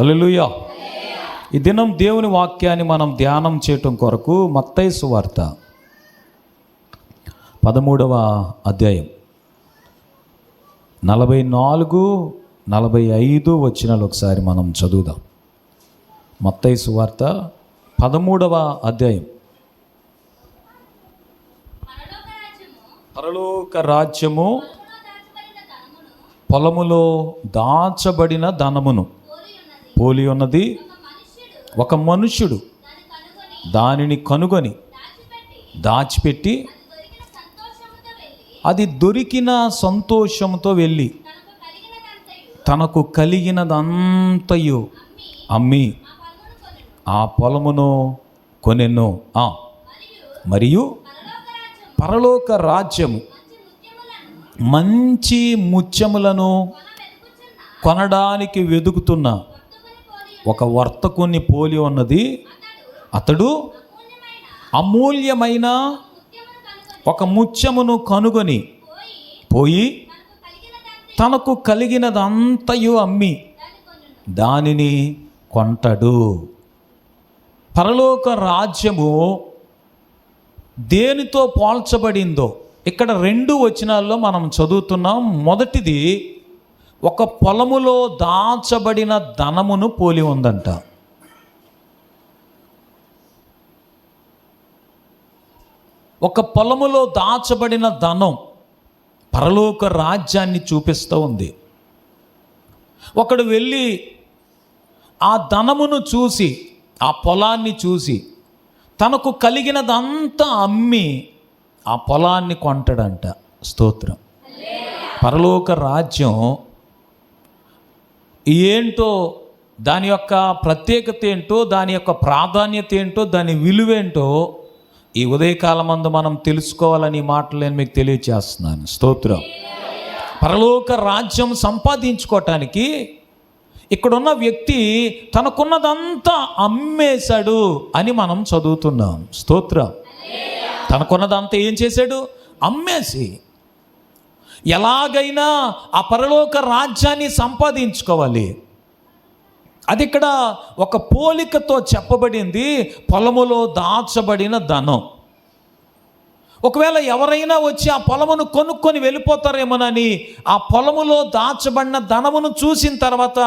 హల్లెలూయా. ఈ దినం దేవుని వాక్యాన్ని మనం ధ్యానం చేయటం కొరకు మత్తయి సువార్త 13వ అధ్యాయం 44-45 వచనాలు ఒకసారి మనం చదువుదాం. మత్తయి సువార్త 13వ అధ్యాయం. పరలోక రాజ్యము పొలములో దాచబడిన ధనమును పోలి ఉన్నది. ఒక మనుష్యుడు దానిని కనుగొని దాచిపెట్టి అది దొరికిన సంతోషంతో వెళ్ళి తనకు కలిగినదంతయు అమ్మి ఆ పొలమును కొనెను. మరియు పరలోక రాజ్యము మంచి ముత్యములను కొనడానికి వెదుకుతున్న ఒక వర్తకుని పోలి ఉన్నది. అతడు అమూల్యమైన ఒక ముత్యమును కనుగొని పోయి తనకు కలిగినదంతయు అమ్మి దానిని కొంటాడు. పరలోక రాజ్యము దేనితో పోల్చబడిందో ఇక్కడ 2 వచనాల్లో మనం చదువుతున్నాం. మొదటిది ఒక పొలములో దాచబడిన ధనమును పోలి ఉందంట. ఒక పొలములో దాచబడిన ధనం పరలోక రాజ్యాన్ని చూపిస్తూ ఉంది. ఒకడు వెళ్ళి ఆ ధనమును చూసి, ఆ పొలాన్ని చూసి తనకు కలిగినదంతా అమ్మి ఆ పొలాన్ని కొంటాడంట. స్తోత్రం. పరలోక రాజ్యం ఏంటో, దాని యొక్క ప్రత్యేకత ఏంటో, దాని యొక్క ప్రాధాన్యత ఏంటో, దాని విలువేంటో ఈ ఉదయకాలమందు మనం తెలుసుకోవాలని మాటలు నేను మీకు తెలియచేస్తున్నాను. స్తోత్రం. పరలోక రాజ్యం సంపాదించుకోవటానికి ఇక్కడున్న వ్యక్తి తనకున్నదంతా అమ్మేశాడు అని మనం చదువుతున్నాం. స్తోత్రం. తనకున్నదంతా ఏం చేశాడు? అమ్మేసి ఎలాగైనా ఆ పరలోక రాజ్యాన్ని సంపాదించుకోవాలి. అది ఇక్కడ ఒక పోలికతో చెప్పబడింది. పొలములో దాచబడిన ధనం. ఒకవేళ ఎవరైనా వచ్చి ఆ పొలమును కొనుక్కొని వెళ్ళిపోతారేమోనని ఆ పొలములో దాచబడిన ధనమును చూసిన తర్వాత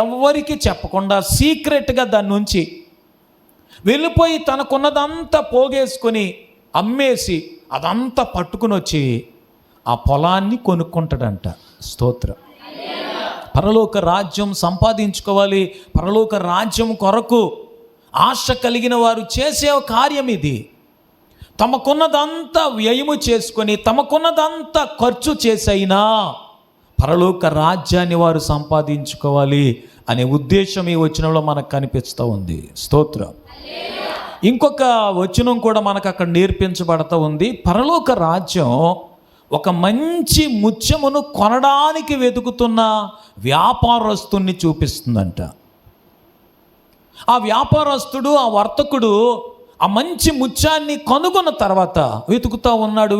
ఎవరికి చెప్పకుండా సీక్రెట్గా దాని నుంచి వెళ్ళిపోయి తనకున్నదంతా పోగేసుకొని అమ్మేసి అదంతా పట్టుకుని వచ్చి ఆ పొలాన్ని కొనుక్కుంటాడంట. స్తోత్రం. పరలోక రాజ్యం సంపాదించుకోవాలి. పరలోక రాజ్యం కొరకు ఆశ కలిగిన వారు చేసే కార్యం ఇది. తమకున్నదంతా వ్యయము చేసుకొని తమకున్నదంతా ఖర్చు చేసైనా పరలోక రాజ్యాన్ని వారు సంపాదించుకోవాలి అనే ఉద్దేశం ఈ వచనంలో మనకు కనిపిస్తూ ఉంది. స్తోత్రం. ఇంకొక వచనం కూడా మనకు అక్కడ నేర్పించబడుతూ ఉంది. పరలోక రాజ్యం ఒక మంచి ముత్యమును కొనడానికి వెతుకుతున్న వ్యాపారస్తుని చూపిస్తుందంట. ఆ వ్యాపారస్తుడు, ఆ వర్తకుడు ఆ మంచి ముత్యాన్ని కనుగొన్న తర్వాత వెతుకుతూ ఉన్నాడు.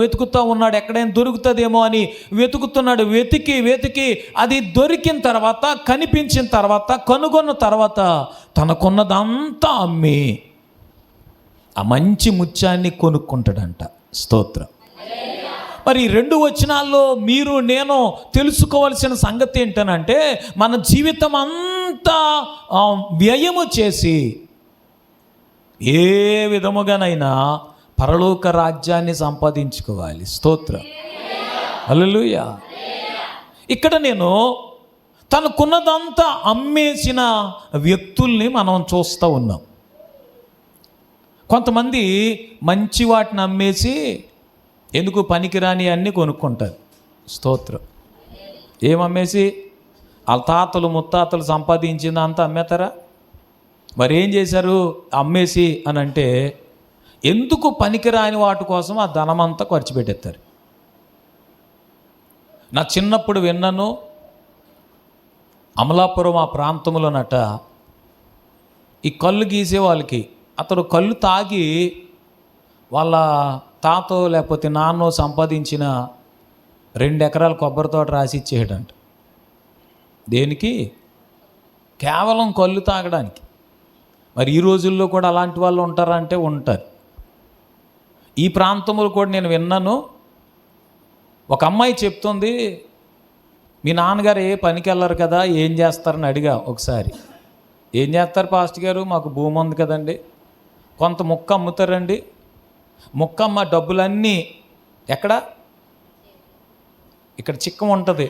ఎక్కడైనా దొరుకుతుందేమో అని వెతుకుతున్నాడు. వెతికి అది దొరికిన తర్వాత, కనిపించిన తర్వాత, కనుగొన్న తర్వాత తనకున్నదంతా అమ్మి ఆ మంచి ముత్యాన్ని కొనుక్కుంటాడంట. స్తోత్రం. మరి 2 వచనాల్లో మీరు నేను తెలుసుకోవాల్సిన సంగతి ఏంటనంటే, మన జీవితం అంతా వ్యయము చేసి ఏ విధముగానైనా పరలోక రాజ్యాన్ని సంపాదించుకోవాలి. స్తోత్రం. హల్లెలూయా. ఇక్కడ నేను తనకున్నదంతా అమ్మేసిన వ్యక్తుల్ని మనం చూస్తూ ఉన్నాం. కొంతమంది మంచి వాటిని అమ్మేసి ఎందుకు పనికిరాని అన్నీ కొనుక్కుంటారు. స్తోత్రం. ఏమమ్మేసి? వాళ్ళ తాతలు ముత్తాతలు సంపాదించింది అంతా అమ్మేతారా? మరి ఏం చేశారు? అమ్మేసి అని అంటే ఎందుకు పనికిరాని వాటి కోసం ఆ ధనమంతా ఖర్చు పెట్టేస్తారు. నా చిన్నప్పుడు విన్నాను, అమలాపురం ఆ ప్రాంతంలోనట ఈ కళ్ళు గీసే వాళ్ళకి అతడు కళ్ళు తాగి వాళ్ళ తాతో లేకపోతే నాన్నో సంపాదించిన 2 ఎకరాల కొబ్బరి తోట రాసి ఇచ్చేయడంట. దేనికి? కేవలం కళ్ళు తాగడానికి. మరి ఈ రోజుల్లో కూడా అలాంటి వాళ్ళు ఉంటారా అంటే ఉంటారు. ఈ ప్రాంతంలో కూడా నేను విన్నాను, ఒక అమ్మాయి చెప్తుంది, మీ నాన్నగారు ఏ పనికి వెళ్ళరు కదా, ఏం చేస్తారని అడిగా ఒకసారి. ఏం చేస్తారు పాస్టర్ గారు, మాకు భూమి ఉంది కదండి, కొంత ముక్క అమ్ముతారండి, ముక్క అమ్మ డబ్బులన్నీ ఎక్కడ, ఇక్కడ చిక్కం ఉంటుంది,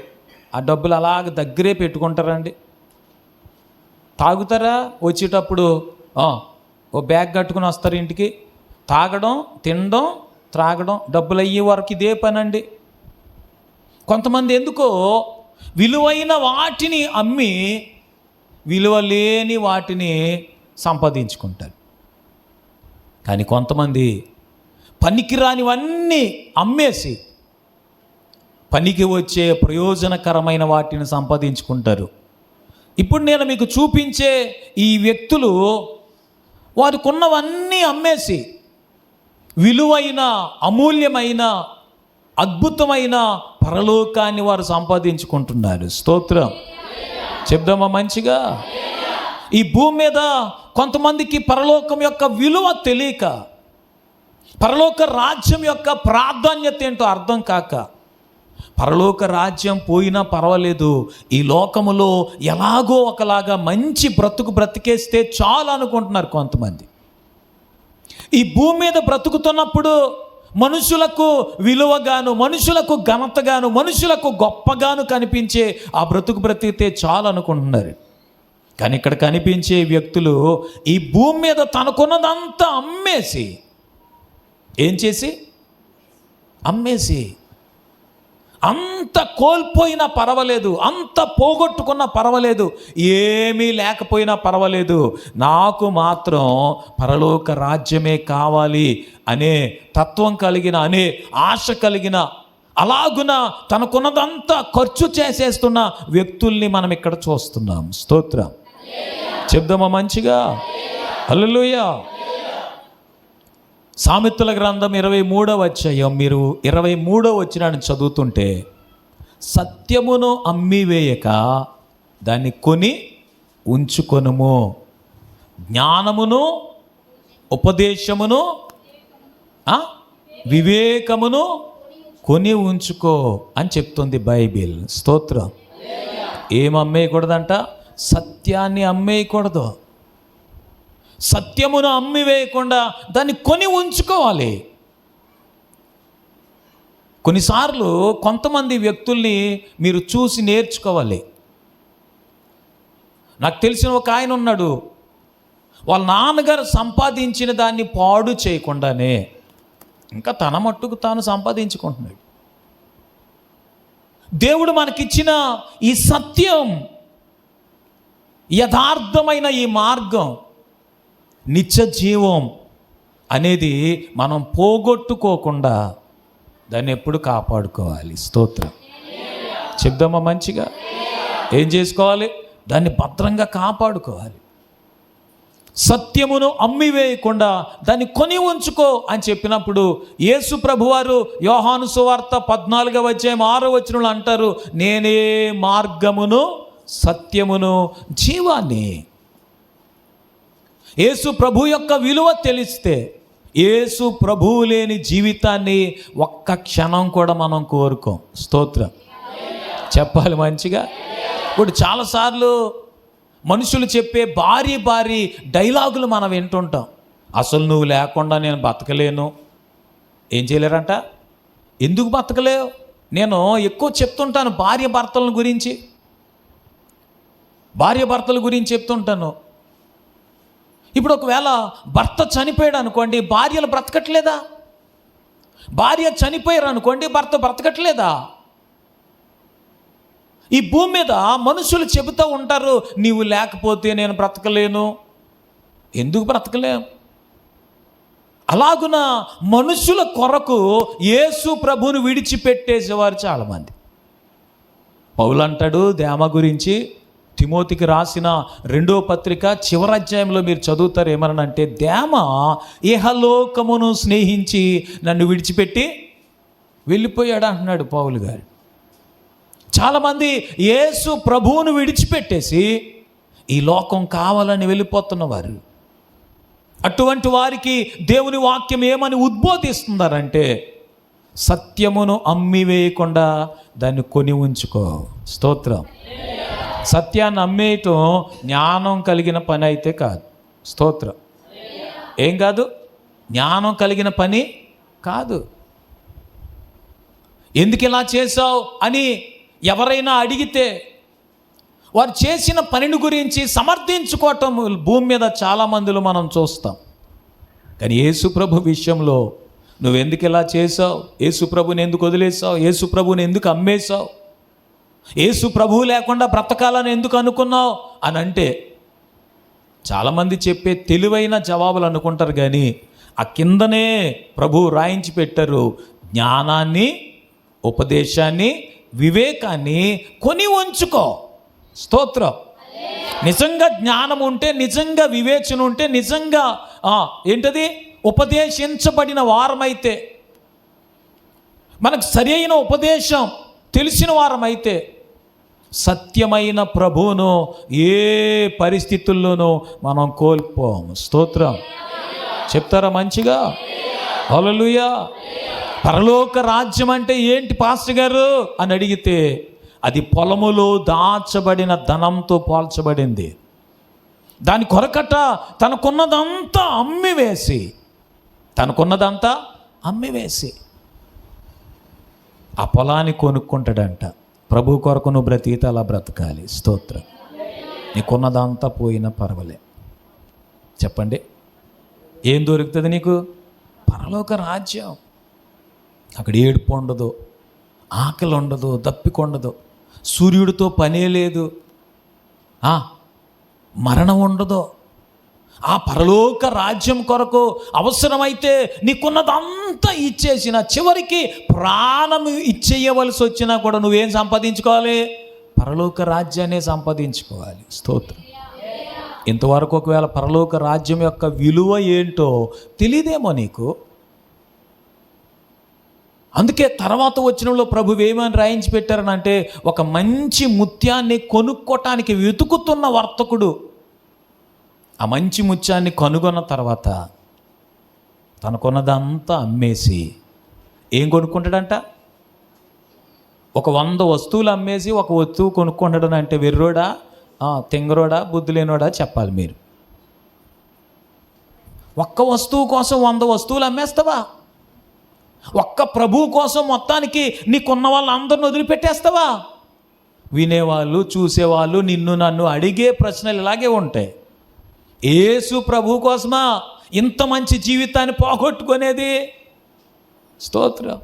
ఆ డబ్బులు అలాగ దగ్గరే పెట్టుకుంటారండి. తాగుతారా, వచ్చేటప్పుడు ఓ బ్యాగ్ కట్టుకుని వస్తారు ఇంటికి, తాగడం, తినడం, త్రాగడం, డబ్బులు అయ్యే వరకు ఇదే పనండి. కొంతమంది ఎందుకో విలువైన వాటిని అమ్మి విలువ లేని వాటిని సంపాదించుకుంటారు. కానీ కొంతమంది పనికిరానివన్నీ అమ్మేసి పనికి వచ్చే ప్రయోజనకరమైన వాటిని సంపాదించుకుంటారు. ఇప్పుడు నేను మీకు చూపించే ఈ వ్యక్తులు వారికి ఉన్నవన్నీ అమ్మేసి విలువైన, అమూల్యమైన, అద్భుతమైన పరలోకాన్ని వారు సంపాదించుకుంటున్నారు. స్తోత్రం చెప్దామా మంచిగా. ఈ భూమి మీద కొంతమందికి పరలోకం యొక్క విలువ తెలియక, పరలోక రాజ్యం యొక్క ప్రాధాన్యత ఏంటో అర్థం కాక, పరలోక రాజ్యం పోయినా పర్వాలేదు, ఈ లోకములో ఎలాగో ఒకలాగా మంచి బ్రతికేస్తే చాలు అనుకుంటున్నారు కొంతమంది. ఈ భూమి మీద బ్రతుకుతున్నప్పుడు మనుషులకు విలువగాను, మనుషులకు ఘనతగాను, మనుషులకు గొప్పగాను కనిపించే ఆ బ్రతికితే చాలు అనుకుంటున్నారు. కానీ ఇక్కడ కనిపించే వ్యక్తులు ఈ భూమి మీద తనకున్నదంతా అమ్మేసి, ఏం చేసి, అమ్మేసి, అంత కోల్పోయినా పర్వాలేదు, అంత పోగొట్టుకున్నా పర్వాలేదు, ఏమీ లేకపోయినా పర్వాలేదు, నాకు మాత్రం పరలోక రాజ్యమే కావాలి అనే తత్వం కలిగిన, అనే ఆశ కలిగిన, అలాగున తనకున్నదంతా ఖర్చు చేసేస్తున్న వ్యక్తుల్ని మనం ఇక్కడ చూస్తున్నాం. స్తోత్రం చెప్దామా మంచిగా. హల్లెలూయా. సామెతల గ్రంథం 23వ అధ్యాయం మీరు 23వ వచనాన్ని చదువుతుంటే, సత్యమును అమ్మివేయక దాన్ని కొని ఉంచుకొనుము, జ్ఞానమును, ఉపదేశమును, వివేకమును కొని ఉంచుకో అని చెప్తుంది బైబిల్. స్తోత్రం. ఏం అమ్మేయకూడదంట? సత్యాన్ని అమ్మేయకూడదు. సత్యమును అమ్మివేయకుండా దాన్ని కొని ఉంచుకోవాలి. కొన్నిసార్లు కొంతమంది వ్యక్తుల్ని మీరు చూసి నేర్చుకోవాలి. నాకు తెలిసిన ఒక ఆయన ఉన్నాడు, వాళ్ళ నాన్నగారు సంపాదించిన దాన్ని పాడు చేయకుండానే ఇంకా తన మట్టుకు తాను సంపాదించుకుంటున్నాడు. దేవుడు మనకిచ్చిన ఈ సత్యం, యథార్థమైన ఈ మార్గం, నిత్య జీవం అనేది మనం పోగొట్టుకోకుండా దాన్ని ఎప్పుడు కాపాడుకోవాలి. స్తోత్రం చెప్దామా మంచిగా. ఏం చేసుకోవాలి? దాన్ని భద్రంగా కాపాడుకోవాలి. సత్యమును అమ్మివేయకుండా దాన్ని కొని ఉంచుకో అని చెప్పినప్పుడు యేసు ప్రభువారు యోహాను సువార్త 14వ అధ్యాయం 6వ వచనంలో అంటారు, నేనే మార్గమును, సత్యమును, జీవాన్ని. యేసు ప్రభు యొక్క విలువ తెలిస్తే యేసు ప్రభువు లేని జీవితాన్ని ఒక్క క్షణం కూడా మనం కోరుకోం. స్తోత్రం చెప్పాలి మంచిగా. ఇప్పుడు చాలాసార్లు మనుషులు చెప్పే భారీ డైలాగులు మనం వింటుంటాం. అసలు నువ్వు లేకుండా నేను బతకలేను. ఏం చేయలేరంట? ఎందుకు బతకలేవు? నేను ఎక్కువ చెప్తుంటాను భార్య భర్తల గురించి చెప్తుంటాను. ఇప్పుడు ఒకవేళ భర్త చనిపోయాడు అనుకోండి, భార్యలు బ్రతకట్లేదా? భార్య చనిపోయారు అనుకోండి, భర్త బ్రతకట్లేదా? ఈ భూమి మీద మనుషులు చెబుతూ ఉంటారు, నీవు లేకపోతే నేను బ్రతకలేను. ఎందుకు బ్రతకలేను? అలాగున మనుషుల కొరకు యేసు ప్రభువును విడిచిపెట్టేసేవారు చాలామంది. పౌలు అంటాడు దేమ గురించి, తిమోతికి రాసిన 2వ పత్రిక చివరి అధ్యాయంలో మీరు చదువుతారు, ఏమనంటే, దేమ ఇహలోకమును స్నేహించి నన్ను విడిచిపెట్టి వెళ్ళిపోయాడు అంటున్నాడు పౌలు గారు. చాలామంది యేసు ప్రభువును విడిచిపెట్టేసి ఈ లోకం కావాలని వెళ్ళిపోతున్నవారు. అటువంటి వారికి దేవుని వాక్యం ఏమని ఉద్బోధిస్తున్నారంటే, సత్యమును అమ్మివేయకుండా దాన్ని కొని ఉంచుకో. స్తోత్రం. సత్యాన్ని అమ్మేయటం జ్ఞానం కలిగిన పని అయితే కాదు. స్తోత్రం. ఏం కాదు? జ్ఞానం కలిగిన పని కాదు. ఎందుకు ఇలా చేశావు అని ఎవరైనా అడిగితే వారు చేసిన పనిని గురించి సమర్థించుకోవటం భూమి మీద చాలామందిలో మనం చూస్తాం. కానీ యేసు ప్రభు విషయంలో నువ్వెందుకు ఇలా చేసావు, యేసు ప్రభుని ఎందుకు వదిలేసావు, యేసు ప్రభుని ఎందుకు అమ్మేశావు, యేసు ప్రభువు లేకుండా బ్రతకాలని ఎందుకు అనుకున్నావు అని అంటే చాలామంది చెప్పే తెలివైన జవాబులు అనుకుంటారు. కానీ ఆ కిందనే ప్రభువు రాయించి పెట్టారు, జ్ఞానాన్ని, ఉపదేశాన్ని, వివేకాన్ని కొని ఉంచుకో. స్తోత్రం. నిజంగా జ్ఞానం ఉంటే, నిజంగా వివేచన ఉంటే, నిజంగా ఏంటది ఉపదేశించబడిన వారమైతే, మనకు సరి అయిన ఉపదేశం తెలిసిన వారమైతే సత్యమైన ప్రభువును ఏ పరిస్థితుల్లోనూ మనం కోల్పోము. స్తోత్రం. చెప్తారా మంచిగా? హల్లెలూయా. పరలోక రాజ్యం అంటే ఏంటి పాస్టర్ గారు అని అడిగితే, అది పొలములో దాచబడిన ధనంతో పోల్చబడింది. దాని కొరకట తనకున్నదంతా అమ్మివేసి ఆ పొలాన్ని కొనుక్కుంటాడంట. ప్రభు కొరకు నువ్వు బ్రతికితే అలా బ్రతకాలి. స్తోత్రం. నీకున్నదంతా పోయినా పర్వాలే. చెప్పండి, ఏం దొరుకుతుంది నీకు? పరలోక రాజ్యం. అక్కడ ఏడుపు ఉండదు, ఆకలి ఉండదు, దప్పిక ఉండదు, సూర్యుడితో పనే లేదు, మరణం ఉండదు. ఆ పరలోక రాజ్యం కొరకు అవసరమైతే నీకున్నదంతా ఇచ్చేసిన, చివరికి ప్రాణం ఇచ్చేయవలసి వచ్చినా కూడా నువ్వేం సంపాదించుకోవాలి? పరలోక రాజ్యాన్ని సంపాదించుకోవాలి. స్తోత్రం. ఇంతవరకు ఒకవేళ పరలోక రాజ్యం యొక్క విలువ ఏంటో తెలియదేమో నీకు. అందుకే తర్వాత వచనంలో ప్రభువు ఏమని రాయించి పెట్టారనంటే, ఒక మంచి ముత్యాన్ని కొనుక్కోటానికి వెతుకుతున్న వర్తకుడు ఆ మంచి ముత్యాన్ని కనుగొన్న తర్వాత తనకున్నదంతా అమ్మేసి ఏం కొనుక్కుంటాడంట? ఒక 100 వస్తువులు అమ్మేసి ఒక వస్తువు కొనుక్కుంటాడని అంటే వెర్రోడా, తెంగరోడా, బుద్ధి లేనోడా చెప్పాలి మీరు. ఒక్క వస్తువు కోసం 100 వస్తువులు అమ్మేస్తావా? ఒక్క ప్రభువు కోసం మొత్తానికి నీకున్న వాళ్ళందరిని వదిలిపెట్టేస్తావా? వినేవాళ్ళు, చూసేవాళ్ళు నిన్ను నన్ను అడిగే ప్రశ్నలు ఇలాగే ఉంటాయి. యేసు ప్రభువు కోసమా ఇంత మంచి జీవితాన్ని పోగొట్టుకునేది? స్తోత్రం.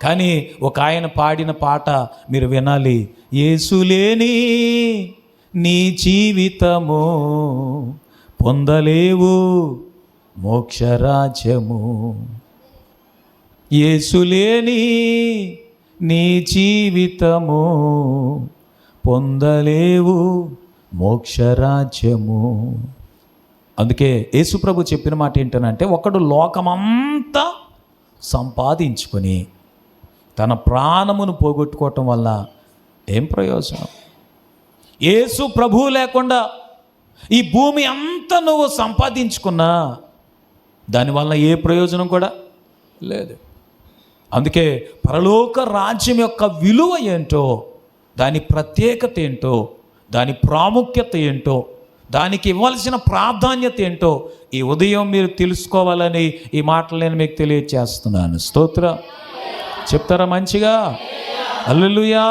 కానీ ఒక ఆయన పాడిన పాట మీరు వినాలి. యేసు లేని నీ జీవితము పొందలేవు మోక్షరాజ్యము. యేసు లేని నీ జీవితము పొందలేవు మోక్షరాజ్యము. అందుకే యేసు ప్రభు చెప్పిన మాట ఏంటనంటే, ఒకడు లోకమంతా సంపాదించుకొని తన ప్రాణమును పోగొట్టుకోవటం వల్ల ఏం ప్రయోజనం? యేసు ప్రభువు లేకుండా ఈ భూమి అంతా నువ్వు సంపాదించుకున్నా దానివల్ల ఏ ప్రయోజనం కూడా లేదు. అందుకే పరలోక రాజ్యం యొక్క విలువ ఏంటో, దాని ప్రత్యేకత ఏంటో, దాని ప్రాముఖ్యత ఏంటో, దానికి ఇవ్వాల్సిన ప్రాధాన్యత ఏంటో ఈ ఉదయం మీరు తెలుసుకోవాలని ఈ మాటలు నేను మీకు తెలియజేస్తున్నాను. స్తోత్రం. చెప్తారా మంచిగా? హల్లెలూయా.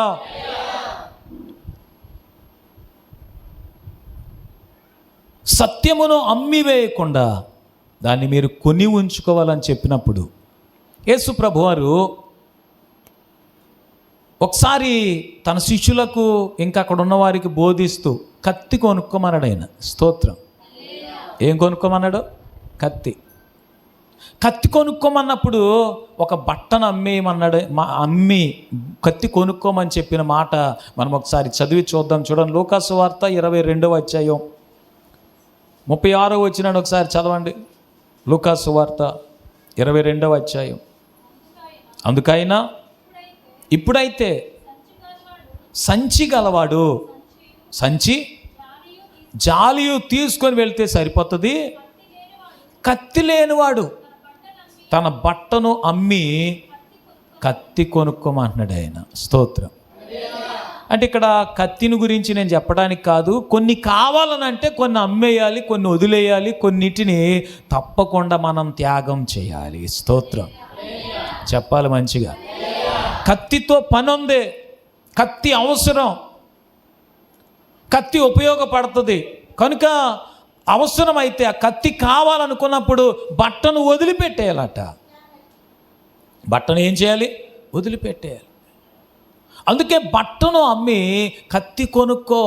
సత్యమును అమ్మివేయకుండా దాన్ని మీరు కొని ఉంచుకోవాలని చెప్పినప్పుడు యేసు ప్రభువారు ఒకసారి తన శిష్యులకు ఇంకా అక్కడ ఉన్న వారికి బోధిస్తూ కత్తి కొనుక్కోమన్నాడు ఆయన. స్తోత్రం. ఏం కొనుక్కోమన్నాడు? కత్తి కొనుక్కోమన్నప్పుడు ఒక బట్టను అమ్మేయమన్నాడు. అమ్మి కత్తి కొనుక్కోమని చెప్పిన మాట మనం ఒకసారి చదివి చూద్దాం. చూడండి, లూకాసు వార్త 22వ అధ్యాయం 36వ వచనాన్ని ఒకసారి చదవండి. లూకాసు వార్త 22వ అధ్యాయం. అందుకైనా ఇప్పుడైతే సంచి గలవాడు సంచి జాలియు తీసుకొని వెళ్తే సరిపోతుంది. కత్తి లేనివాడు తన బట్టను అమ్మి కత్తి కొనుక్కోమంటున్నాడు ఆయన. స్తోత్రం. అంటే ఇక్కడ కత్తిని గురించి నేను చెప్పడానికి కాదు, కొన్ని కావాలనంటే కొన్ని అమ్మేయాలి, కొన్ని వదిలేయాలి, కొన్నిటిని తప్పకుండా మనం త్యాగం చేయాలి. స్తోత్రం చెప్పాలి మంచిగా. కత్తితో పని ఉంది, కత్తి అవసరం, కత్తి ఉపయోగపడుతుంది. కనుక అవసరమైతే ఆ కత్తి కావాలనుకున్నప్పుడు బట్టను వదిలిపెట్టేయాలట. బట్టను ఏం చేయాలి? వదిలిపెట్టేయాలి. అందుకే బట్టను అమ్మి కత్తి కొనుక్కో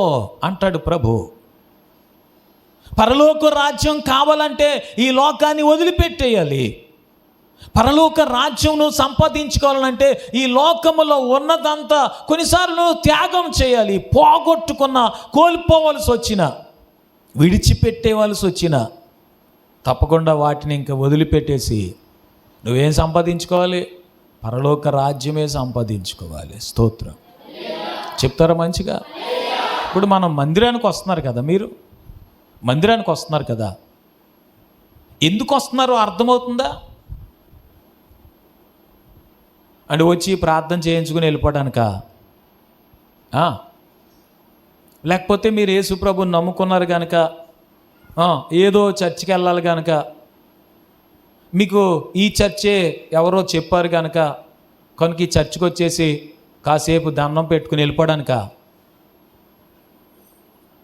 అంటాడు ప్రభు. పరలోక రాజ్యం కావాలంటే ఈ లోకాన్ని వదిలిపెట్టేయాలి. పరలోక రాజ్యం సంపాదించుకోవాలంటే ఈ లోకములో ఉన్నదంతా కొన్నిసార్లు త్యాగం చేయాలి. పోగొట్టుకున్న, కోల్పోవలసి వచ్చిన, విడిచిపెట్టేవలసి వచ్చిన తప్పకుండా వాటిని ఇంకా వదిలిపెట్టేసి నువ్వేం సంపాదించుకోవాలి? పరలోక రాజ్యమే సంపాదించుకోవాలి. స్తోత్రం చెప్తారా మంచిగా? ఇప్పుడు మనం మందిరానికి వస్తున్నారు కదా, మీరు మందిరానికి వస్తున్నారు కదా, ఎందుకు వస్తున్నారో అర్థమవుతుందా? అంటే వచ్చి ప్రార్థన చేయించుకుని వెళ్ళిపోవడానికా? లేకపోతే మీరు యేసు ప్రభువుని నమ్ముకున్నారు కనుక ఏదో చర్చికి వెళ్ళాలి కనుక, మీకు ఈ చర్చే ఎవరో చెప్పారు కనుక ఈ చర్చికి వచ్చేసి కాసేపు దండం పెట్టుకుని వెళ్ళిపోవడానిక?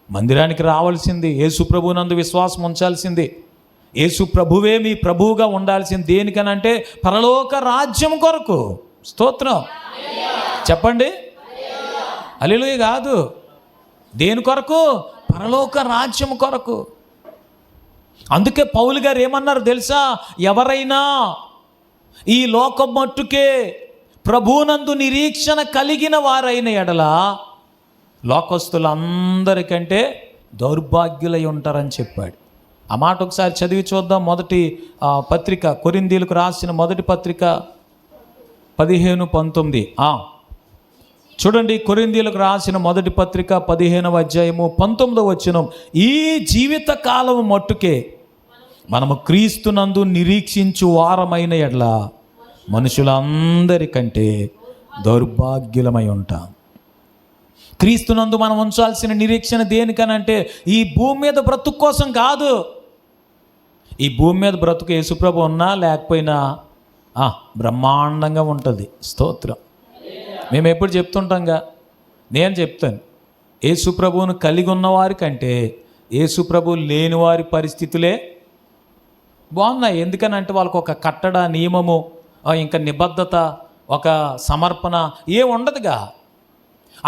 మందిరానికి రావాల్సింది, యేసు ప్రభువునందు విశ్వాసం ఉంచాల్సింది, యేసు ప్రభువే మీ ప్రభువుగా ఉండాల్సింది. దేనికనంటే పరలోక రాజ్యం కొరకు. స్తోత్రం చెప్పండి. హల్లెలూయా కాదు, దేని కొరకు? పరలోక రాజ్యం కొరకు. అందుకే పౌలు గారు ఏమన్నారు తెలుసా? ఎవరైనా ఈ లోకం మట్టుకే ప్రభువునందు నిరీక్షణ కలిగిన వారైన ఎడల లోకస్తులందరికంటే దౌర్భాగ్యులై ఉంటారని చెప్పాడు. ఆ మాట ఒకసారి చదివి చూద్దాం. మొదటి పత్రిక, కొరింథీయులకు రాసిన మొదటి పత్రిక 15-19. చూడండి, కొరింథీయులకు రాసిన మొదటి పత్రిక 15వ అధ్యాయము 19వ వచనం. ఈ జీవిత కాలం మట్టుకే మనము క్రీస్తునందు నిరీక్షించు వారమైన ఎడ్ల మనుషులందరికంటే దౌర్భాగ్యులమై ఉంటాం. క్రీస్తునందు మనం ఉంచాల్సిన నిరీక్షణ దేనికనంటే ఈ భూమి మీద బ్రతుకు కోసం కాదు. ఈ భూమి మీద బ్రతుకు యేసుప్రభు ఉన్నా లేకపోయినా బ్రహ్మాండంగా ఉంటుంది. స్తోత్రం. మేము ఎప్పుడు చెప్తుంటాంగా, నేను చెప్తాను, యేసుప్రభువును కలిగి ఉన్నవారి కంటే యేసుప్రభు లేని వారి పరిస్థితులే బాగున్నాయి. ఎందుకనంటే వాళ్ళకు ఒక కట్టడ, నియమము, ఇంకా నిబద్ధత, ఒక సమర్పణ ఏం ఉండదుగా.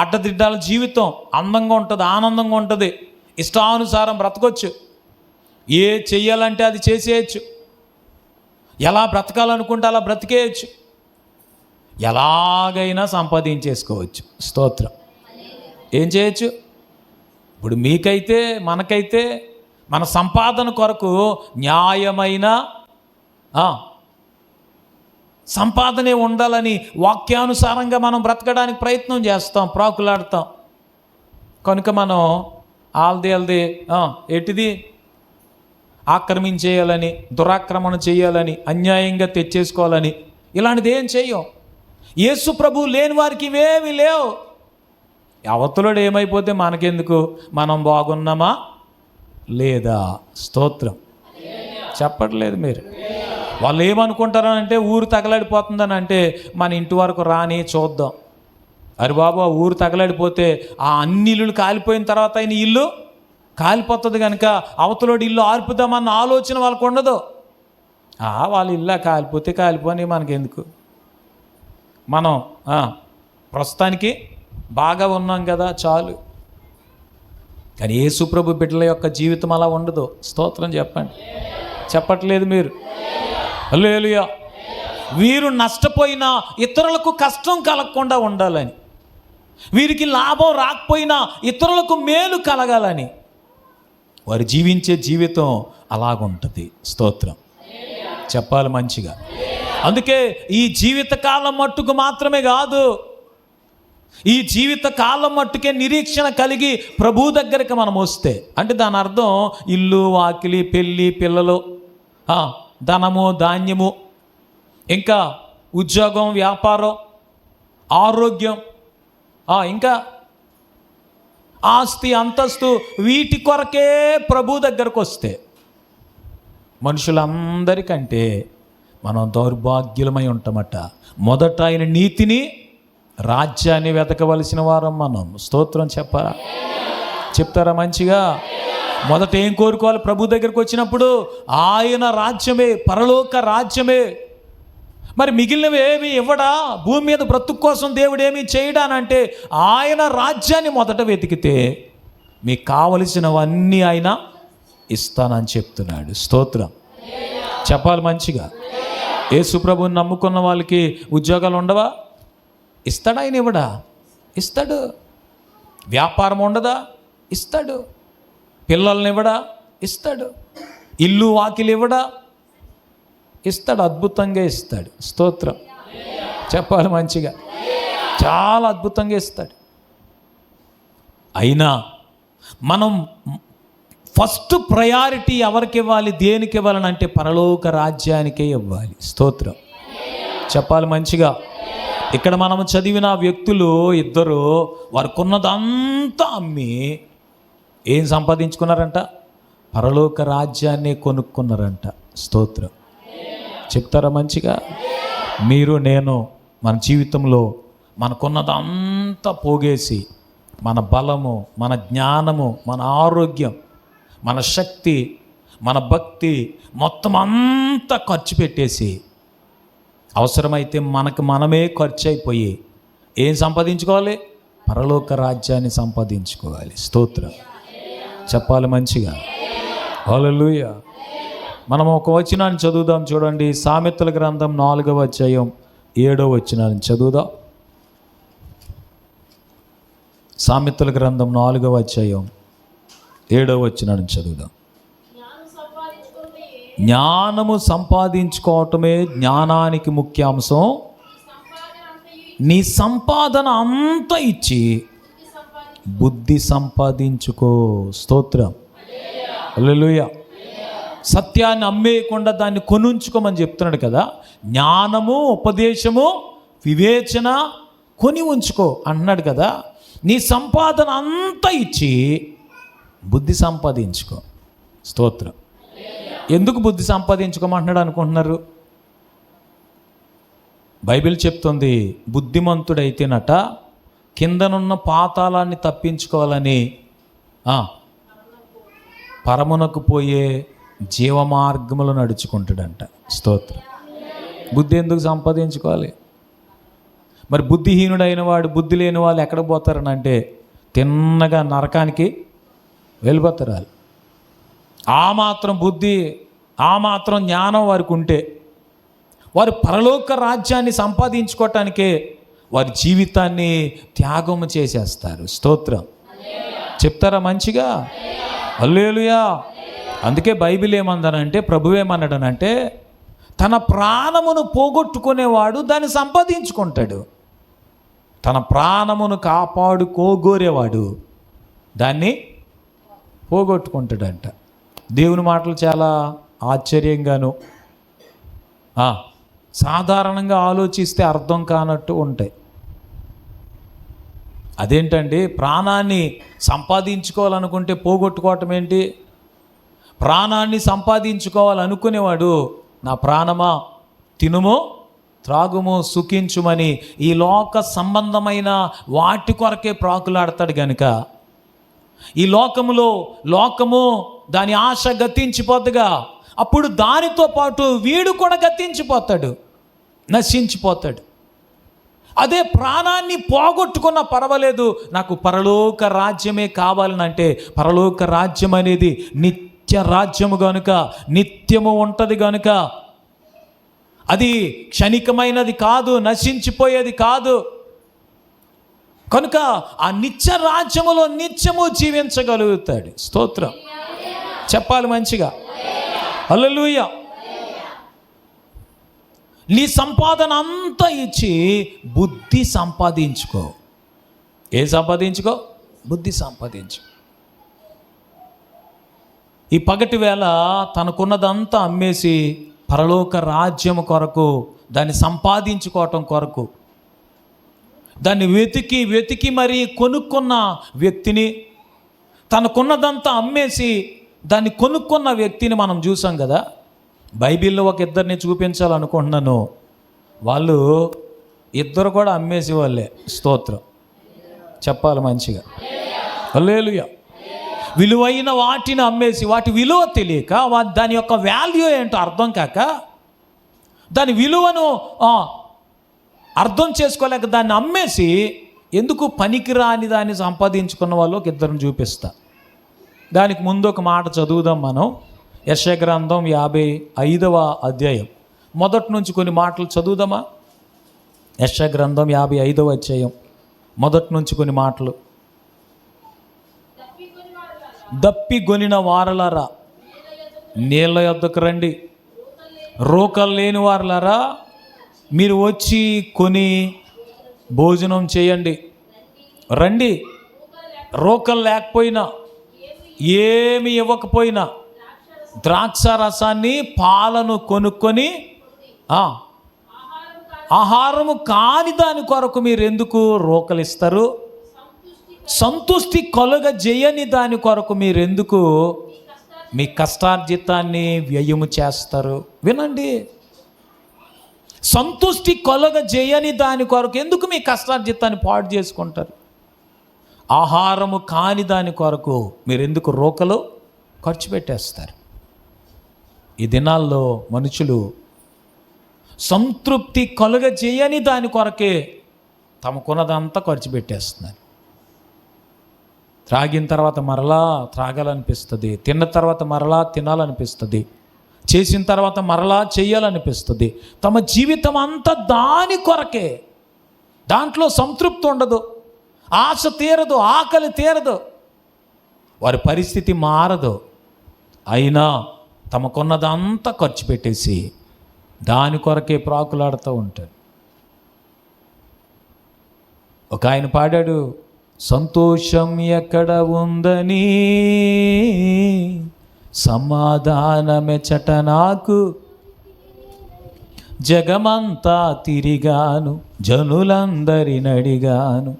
అడ్డదిడ్డాల జీవితం అందంగా ఉంటుంది, ఆనందంగా ఉంటుంది, ఇష్టానుసారం బ్రతకొచ్చు, ఏ చెయ్యాలంటే అది చేసేయచ్చు, ఎలా బ్రతకాలనుకుంటే అలా బ్రతికేయచ్చు, ఎలాగైనా సంపాదించేసుకోవచ్చు. స్తోత్రం. ఏం చేయొచ్చు? ఇప్పుడు మీకైతే మనకైతే మన సంపాదన కొరకు న్యాయమైన సంపాదనే ఉండాలని వాక్యానుసారంగా మనం బ్రతకడానికి ప్రయత్నం చేస్తాం, ప్రాకులాడతాం. కనుక మనం ఆల్ది ఎటిది ఆక్రమించేయాలని, దురాక్రమణ చేయాలని, అన్యాయంగా తెచ్చేసుకోవాలని ఇలాంటిది ఏం చెయ్యం. యేసు ప్రభువు లేని వారికి ఇవేమి లేవు. అవతలుడు ఏమైపోతే మనకెందుకు? మనం బాగున్నామా లేదా? స్తోత్రం చెప్పట్లేదు మీరు. వాళ్ళు ఏమనుకుంటారనంటే ఊరు తగలాడిపోతుందని అంటే మన ఇంటి వరకు రాని చూద్దాం. అరే బాబు, ఆ ఊరు తగలాడిపోతే ఆ అన్ని ఇల్లులు కాలిపోయిన తర్వాత అయిన ఇల్లు కాలిపోతుంది కనుక అవతలోడి ఇల్లు ఆర్పుదామన్న ఆలోచన వాళ్ళకు ఉండదు. వాళ్ళ ఇల్లు కాలిపోతే కాలిపోని మనకెందుకు, మనం ప్రస్తుతానికి బాగా ఉన్నాం కదా చాలు. కానీ యేసుప్రభు బిడ్డల యొక్క జీవితం అలా ఉండదు. స్తోత్రం చెప్పండి. చెప్పట్లేదు మీరు? హల్లెలూయా. వీరు నష్టపోయినా ఇతరులకు కష్టం కలగకుండా ఉండాలని, వీరికి లాభం రాకపోయినా ఇతరులకు మేలు కలగాలని వారు జీవించే జీవితం అలాగుంటుంది. స్తోత్రం చెప్పాలి మంచిగా. అందుకే ఈ జీవితకాలం మట్టుకు మాత్రమే కాదు, ఈ జీవిత కాలం మట్టుకే నిరీక్షణ కలిగి ప్రభు దగ్గరికి మనం వస్తే, అంటే దాని అర్థం ఇల్లు, వాకిలి, పెళ్ళి, పిల్లలు, ధనము, ధాన్యము, ఇంకా ఉద్యోగం, వ్యాపారం, ఆరోగ్యం, ఇంకా ఆస్తి, అంతస్తు, వీటి కొరకే ప్రభు దగ్గరకు వస్తే మనుషులందరికంటే మనం దౌర్భాగ్యులమై ఉంటామట. మొదట ఆయన నీతిని, రాజ్యాన్ని వెతకవలసిన వారం మనం. స్తోత్రం చెప్తారా మంచిగా? మొదట ఏం కోరుకోవాలి ప్రభు దగ్గరికి వచ్చినప్పుడు? ఆయన రాజ్యమే, పరలోక రాజ్యమే. మరి మిగిలినవి ఏమి ఇవ్వడా? భూమి మీద బ్రతుకు కోసం దేవుడు ఏమి చేయడానంటే ఆయన రాజ్యాన్ని మొదట వెతికితే మీకు కావలసినవన్నీ ఆయన ఇస్తానని చెప్తున్నాడు. స్తోత్రం చెప్పాలి మంచిగా. యేసు ప్రభువుని నమ్ముకున్న వాళ్ళకి ఉద్యోగాలు ఉండవా? ఇస్తాడు. ఆయన ఇవ్వడా? ఇస్తాడు. వ్యాపారం ఉండదా? ఇస్తాడు. పిల్లల్ని ఇవ్వడా? ఇస్తాడు. ఇల్లు, వాకిలు ఇవ్వడా? ఇస్తాడు. అద్భుతంగా ఇస్తాడు. స్తోత్రం చెప్పాలి మంచిగా. చాలా అద్భుతంగా ఇస్తాడు. అయినా మనం ఫస్ట్ ప్రయారిటీ ఎవరికి ఇవ్వాలి, దేనికి ఇవ్వాలని అంటే పరలోక రాజ్యానికే ఇవ్వాలి. స్తోత్రం చెప్పాలి మంచిగా. ఇక్కడ మనం చదివిన వ్యక్తులు ఇద్దరు వారికి ఉన్నదంతా అమ్మి ఏం సంపాదించుకున్నారంట? పరలోక రాజ్యాన్ని కొనుక్కున్నారంట. స్తోత్రం చెప్తారా మంచిగా? మీరు, నేను మన జీవితంలో మనకున్నదంతా పోగేసి మన బలము, మన జ్ఞానము, మన ఆరోగ్యం, మన శక్తి, మన భక్తి మొత్తం అంతా ఖర్చు పెట్టేసి అవసరమైతే మనకు మనమే ఖర్చు అయిపోయి ఏం సంపాదించుకోవాలి? పరలోక రాజ్యాన్ని సంపాదించుకోవాలి. స్తోత్రం చెప్పాలి మంచిగా. హల్లెలూయా. మనం ఒక వచనాన్ని చదువుదాం చూడండి. సామెతల గ్రంథం 4వ అధ్యాయం 7వ వచనాన్ని చదువుదాం. సామెతల గ్రంథం 4వ అధ్యాయం 7వ వచనాన్ని చదువుదాం. జ్ఞానము సంపాదించుకోవటమే జ్ఞానానికి ముఖ్యాంశం. నీ సంపాదన అంతా ఇచ్చి బుద్ధి సంపాదించుకో. స్తోత్రం హల్లెలూయా. సత్యాన్ని అమ్మేయకుండా దాన్ని కొనుంచుకోమని చెప్తున్నాడు కదా. జ్ఞానము, ఉపదేశము, వివేచన కొని ఉంచుకో అన్నాడు కదా. నీ సంపాదన అంతా ఇచ్చి బుద్ధి సంపాదించుకో. స్తోత్రం. ఎందుకు బుద్ధి సంపాదించుకోమంటున్నాడు అనుకుంటున్నారు? బైబిల్ చెప్తుంది బుద్ధిమంతుడైతేనట కిందనున్న పాతాళాన్ని తప్పించుకోవాలని పరమునకు పోయే జీవమార్గములు నడుచుకుంటాడంట. స్తోత్రం. బుద్ధి ఎందుకు సంపాదించుకోవాలి? మరి బుద్ధిహీనుడైన వాడు, బుద్ధి లేని వాళ్ళు ఎక్కడ పోతారని అంటే తిన్నగా నరకానికి వెళ్ళిపోతారు. వాళ్ళు ఆ మాత్రం బుద్ధి, ఆ మాత్రం జ్ఞానం వారికి ఉంటే వారు పరలోక రాజ్యాన్ని సంపాదించుకోవటానికే వారి జీవితాన్ని త్యాగం చేసేస్తారు. స్తోత్రం చెప్తారా మంచిగా? హల్లెలూయా. అందుకే బైబిల్ ఏమందనంటే, ప్రభువేమన్నాడనంటే, తన ప్రాణమును పోగొట్టుకునేవాడు దాన్ని సంపాదించుకుంటాడు, తన ప్రాణమును కాపాడుకోగోరేవాడు దాన్ని పోగొట్టుకుంటాడంట. దేవుని మాటలు చాలా ఆశ్చర్యంగాను సాధారణంగా ఆలోచిస్తే అర్థం కానట్టు ఉంటాయి. అదేంటండి, ప్రాణాన్ని సంపాదించుకోవాలనుకుంటే పోగొట్టుకోవటం ఏంటి? ప్రాణాన్ని సంపాదించుకోవాలనుకునేవాడు నా ప్రాణమా తినుము, త్రాగుము, సుఖించుమని ఈ లోక సంబంధమైన వాటి కొరకే ప్రాకులాడతాడు గనుక ఈ లోకము దాని ఆశ గతించిపోద్దుగా, అప్పుడు దానితో పాటు వీడు కూడా గతించిపోతాడు, నశించిపోతాడు. అదే ప్రాణాన్ని పోగొట్టుకున్నా పర్వాలేదు, నాకు పరలోక రాజ్యమే కావాలనంటే పరలోక రాజ్యం అనేది నిత్య రాజ్యము గనుక, నిత్యము ఉంటుంది గనుక, అది క్షణికమైనది కాదు, నశించిపోయేది కాదు. కనుక ఆ నిత్య రాజ్యములో నిత్యము జీవించగలుగుతాడు. స్తోత్రం చెప్పాలి మంచిగా. హల్లెలూయా. నీ సంపాదన అంతా ఇచ్చి బుద్ధి సంపాదించుకో. ఏం సంపాదించుకో? బుద్ధి సంపాదించు. ఈ పగటి వేళ తనకున్నదంతా అమ్మేసి పరలోక రాజ్యం కొరకు, దాన్ని సంపాదించుకోవటం కొరకు, దాన్ని వెతికి మరీ కొనుక్కున్న వ్యక్తిని, తనకున్నదంతా అమ్మేసి దాన్ని కొనుక్కున్న వ్యక్తిని మనం చూసాం కదా. బైబిల్లో ఒక ఇద్దరిని చూపించాలనుకుంటున్నాను. వాళ్ళు ఇద్దరు కూడా అమ్మేసి వాళ్ళే. స్తోత్రం చెప్పాలి మంచిగా. హల్లెలూయా. విలువైన వాటిని అమ్మేసి, వాటి విలువ తెలియక, దాని యొక్క వాల్యూ ఏంటో అర్థం కాక, దాని విలువను అర్థం చేసుకోలేక దాన్ని అమ్మేసి ఎందుకు పనికిరాని దాన్ని సంపాదించుకున్న వాళ్ళు ఒక ఇద్దరిని చూపిస్తా. దానికి ముందు ఒక మాట చదువుదాం మనం. యెషయా గ్రంథం 55వ అధ్యాయం మొదటి నుంచి కొన్ని మాటలు చదువుదామా? యెషయా గ్రంథం 55వ అధ్యాయం మొదటి నుంచి కొన్ని మాటలు. దప్పిగొనిన వారలారా నీళ్ళ యొద్దకు రండి, రోకలు లేని వారలారా మీరు వచ్చి కొని భోజనం చేయండి. రండి. రోకలు లేకపోయినా, ఏమి ఇవ్వకపోయినా ద్రాక్ష రసాన్ని, పాలను కొనుక్కొని ఆహారము కాని దాని కొరకు మీరు ఎందుకు రోకలు ఇస్తారు? సంతుష్టి కలుగజేయని దాని కొరకు మీరెందుకు మీ కష్టార్జితాన్ని వ్యయము చేస్తారు? వినండి, సంతుష్టి కలుగజేయని దాని కొరకు ఎందుకు మీ కష్టార్జితాన్ని పాడు చేసుకుంటారు? ఆహారము కాని దాని కొరకు మీరెందుకు రోకలు ఖర్చు పెట్టేస్తారు? ఈ దినాల్లో మనుషులు సంతృప్తి కలుగజేయని దాని కొరకే తమకున్నదంతా ఖర్చు పెట్టేస్తున్నారు. త్రాగిన తర్వాత మరలా త్రాగాలనిపిస్తుంది, తిన్న తర్వాత మరలా తినాలనిపిస్తుంది, చేసిన తర్వాత మరలా చేయాలనిపిస్తుంది. తమ జీవితం అంతా దాని కొరకే. దాంట్లో సంతృప్తి ఉండదు, ఆశ తీరదు, ఆకలి తీరదు, వారి పరిస్థితి మారదు. అయినా తమకున్నదంతా ఖర్చు పెట్టేసి దాని కొరకే ప్రాకులాడుతూ ఉంటారు. ఒక ఆయన పాడాడు, సంతోషం ఎక్కడ ఉందని సమాధానమెచ్చట నాకు, జగమంతా తిరిగాను జనులందరిని అడిగాను,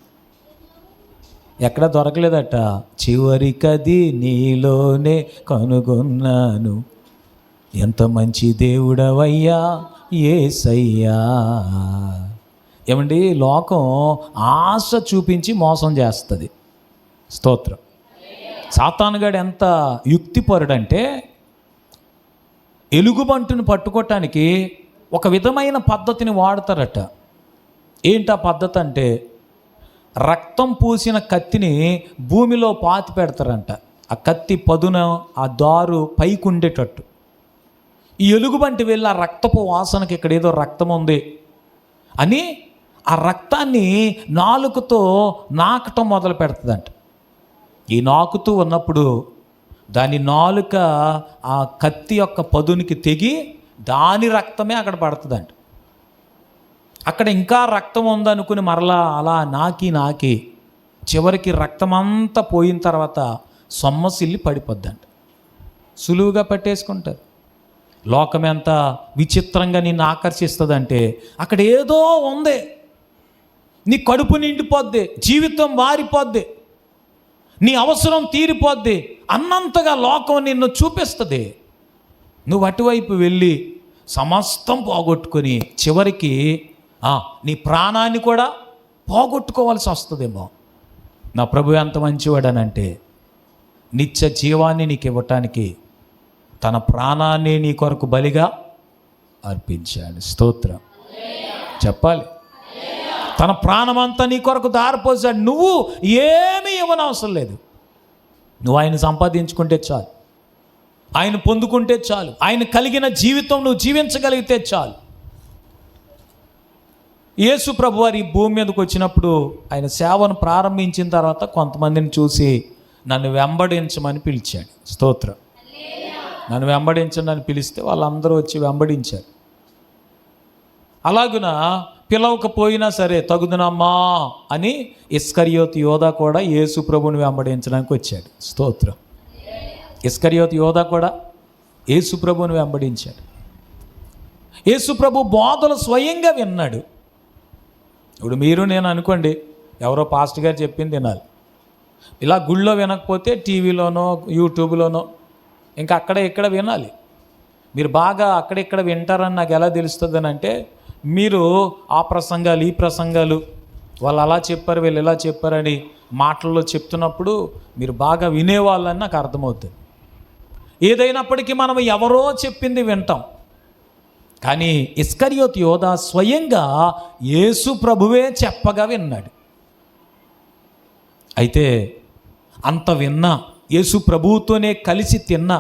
ఎక్కడ దొరకలేదట. చివరికది నీలోనే కనుగొన్నాను, ఎంత మంచి దేవుడవయ్యా యేసయ్యా. ఏమండి, లోకం ఆశ చూపించి మోసం చేస్తుంది. స్తోత్రం. సాతానుగాడు ఎంత యుక్తిపరుడంటే, ఎలుగుబంటుని పట్టుకోవటానికి ఒక విధమైన పద్ధతిని వాడతారట. ఏంటా పద్ధతి అంటే, రక్తం పూసిన కత్తిని భూమిలో పాతి పెడతారంట. ఆ కత్తి పదున, ఆ దారు పైకి ఉండేటట్టు. ఈ ఎలుగుబంటి వెళ్ళి ఆ రక్తపు వాసనకి ఇక్కడ ఏదో రక్తం ఉంది అని ఆ రక్తాన్ని నాలుకతో నాకటం మొదలు పెడుతుందంట. ఈ నాకుతూ ఉన్నప్పుడు దాని నాలుక ఆ కత్తి యొక్క పదునికి తెగి దాని రక్తమే అక్కడ పడుతుందంట. అక్కడ ఇంకా రక్తం ఉందనుకుని మరలా అలా నాకి చివరికి రక్తమంతా పోయిన తర్వాత సొమ్మసిల్లి పడిపోద్దంట. సులువుగా పట్టేసుకుంటారు. లోకం ఎంత విచిత్రంగా నిన్ను ఆకర్షిస్తుందంటే, అక్కడ ఏదో ఉంది, నీ కడుపు నిండిపోద్ది, జీవితం మారిపోద్ది, నీ అవసరం తీరిపోద్ది అన్నంతగా లోకం నిన్ను చూపిస్తుంది. నువ్వు అటువైపు వెళ్ళి సమస్తం పోగొట్టుకొని చివరికి నీ ప్రాణాన్ని కూడా పోగొట్టుకోవాల్సి వస్తుందేమో. నా ప్రభు ఎంత మంచివాడనంటే, నిత్య జీవాన్ని నీకు ఇవ్వటానికి తన ప్రాణాన్ని నీ కొరకు బలిగా అర్పించాడు. స్తోత్రం చెప్పాలి. తన ప్రాణమంతా నీ కొరకు దారిపోసాడు. నువ్వు ఏమీ ఇవ్వనవసరం లేదు. నువ్వు ఆయన సంపాదించుకుంటే చాలు, ఆయన పొందుకుంటే చాలు, ఆయన కలిగిన జీవితం నువ్వు జీవించగలిగితే చాలు. యేసు ప్రభు వారి భూమి మీదకి వచ్చినప్పుడు ఆయన సేవను ప్రారంభించిన తర్వాత కొంతమందిని చూసి నన్ను వెంబడించమని పిలిచాడు. స్తోత్రం. నన్ను వెంబడించండి అని పిలిస్తే వాళ్ళందరూ వచ్చి వెంబడించారు. అలాగున పిలవకపోయినా సరే తగుదునమ్మా అని ఇస్కరియోతు యోధా కూడా యేసు ప్రభువుని వెంబడించడానికి వచ్చాడు. స్తోత్రం. ఇస్కరియోతు యోధా కూడా యేసు ప్రభువుని వెంబడించాడు. యేసు ప్రభు బోధలు స్వయంగా విన్నాడు. ఇప్పుడు మీరు నేను అనుకోండి, ఎవరో పాస్టర్ గారు చెప్పింది వినాలి. ఇలా గుళ్ళో వినకపోతే టీవీలోనో యూట్యూబ్లోనో ఇంకా అక్కడ ఇక్కడ వినాలి. మీరు బాగా అక్కడిక్కడ వింటారని నాకు ఎలా తెలుస్తుంది అంటే, మీరు ఆ ప్రసంగాలు ఈ ప్రసంగాలు వాళ్ళు అలా చెప్పారు వీళ్ళు ఇలా చెప్పారని మాటల్లో చెప్తున్నప్పుడు మీరు బాగా వినేవాళ్ళని నాకు అర్థమవుతుంది. ఏదైనప్పటికీ మనం ఎవరో చెప్పింది వింటాం. కానీ ఇస్కరియోతు యోధా స్వయంగా యేసు ప్రభువే చెప్పగా విన్నాడు. అయితే అంత విన్నా, యేసు ప్రభువుతోనే కలిసి తిన్నా,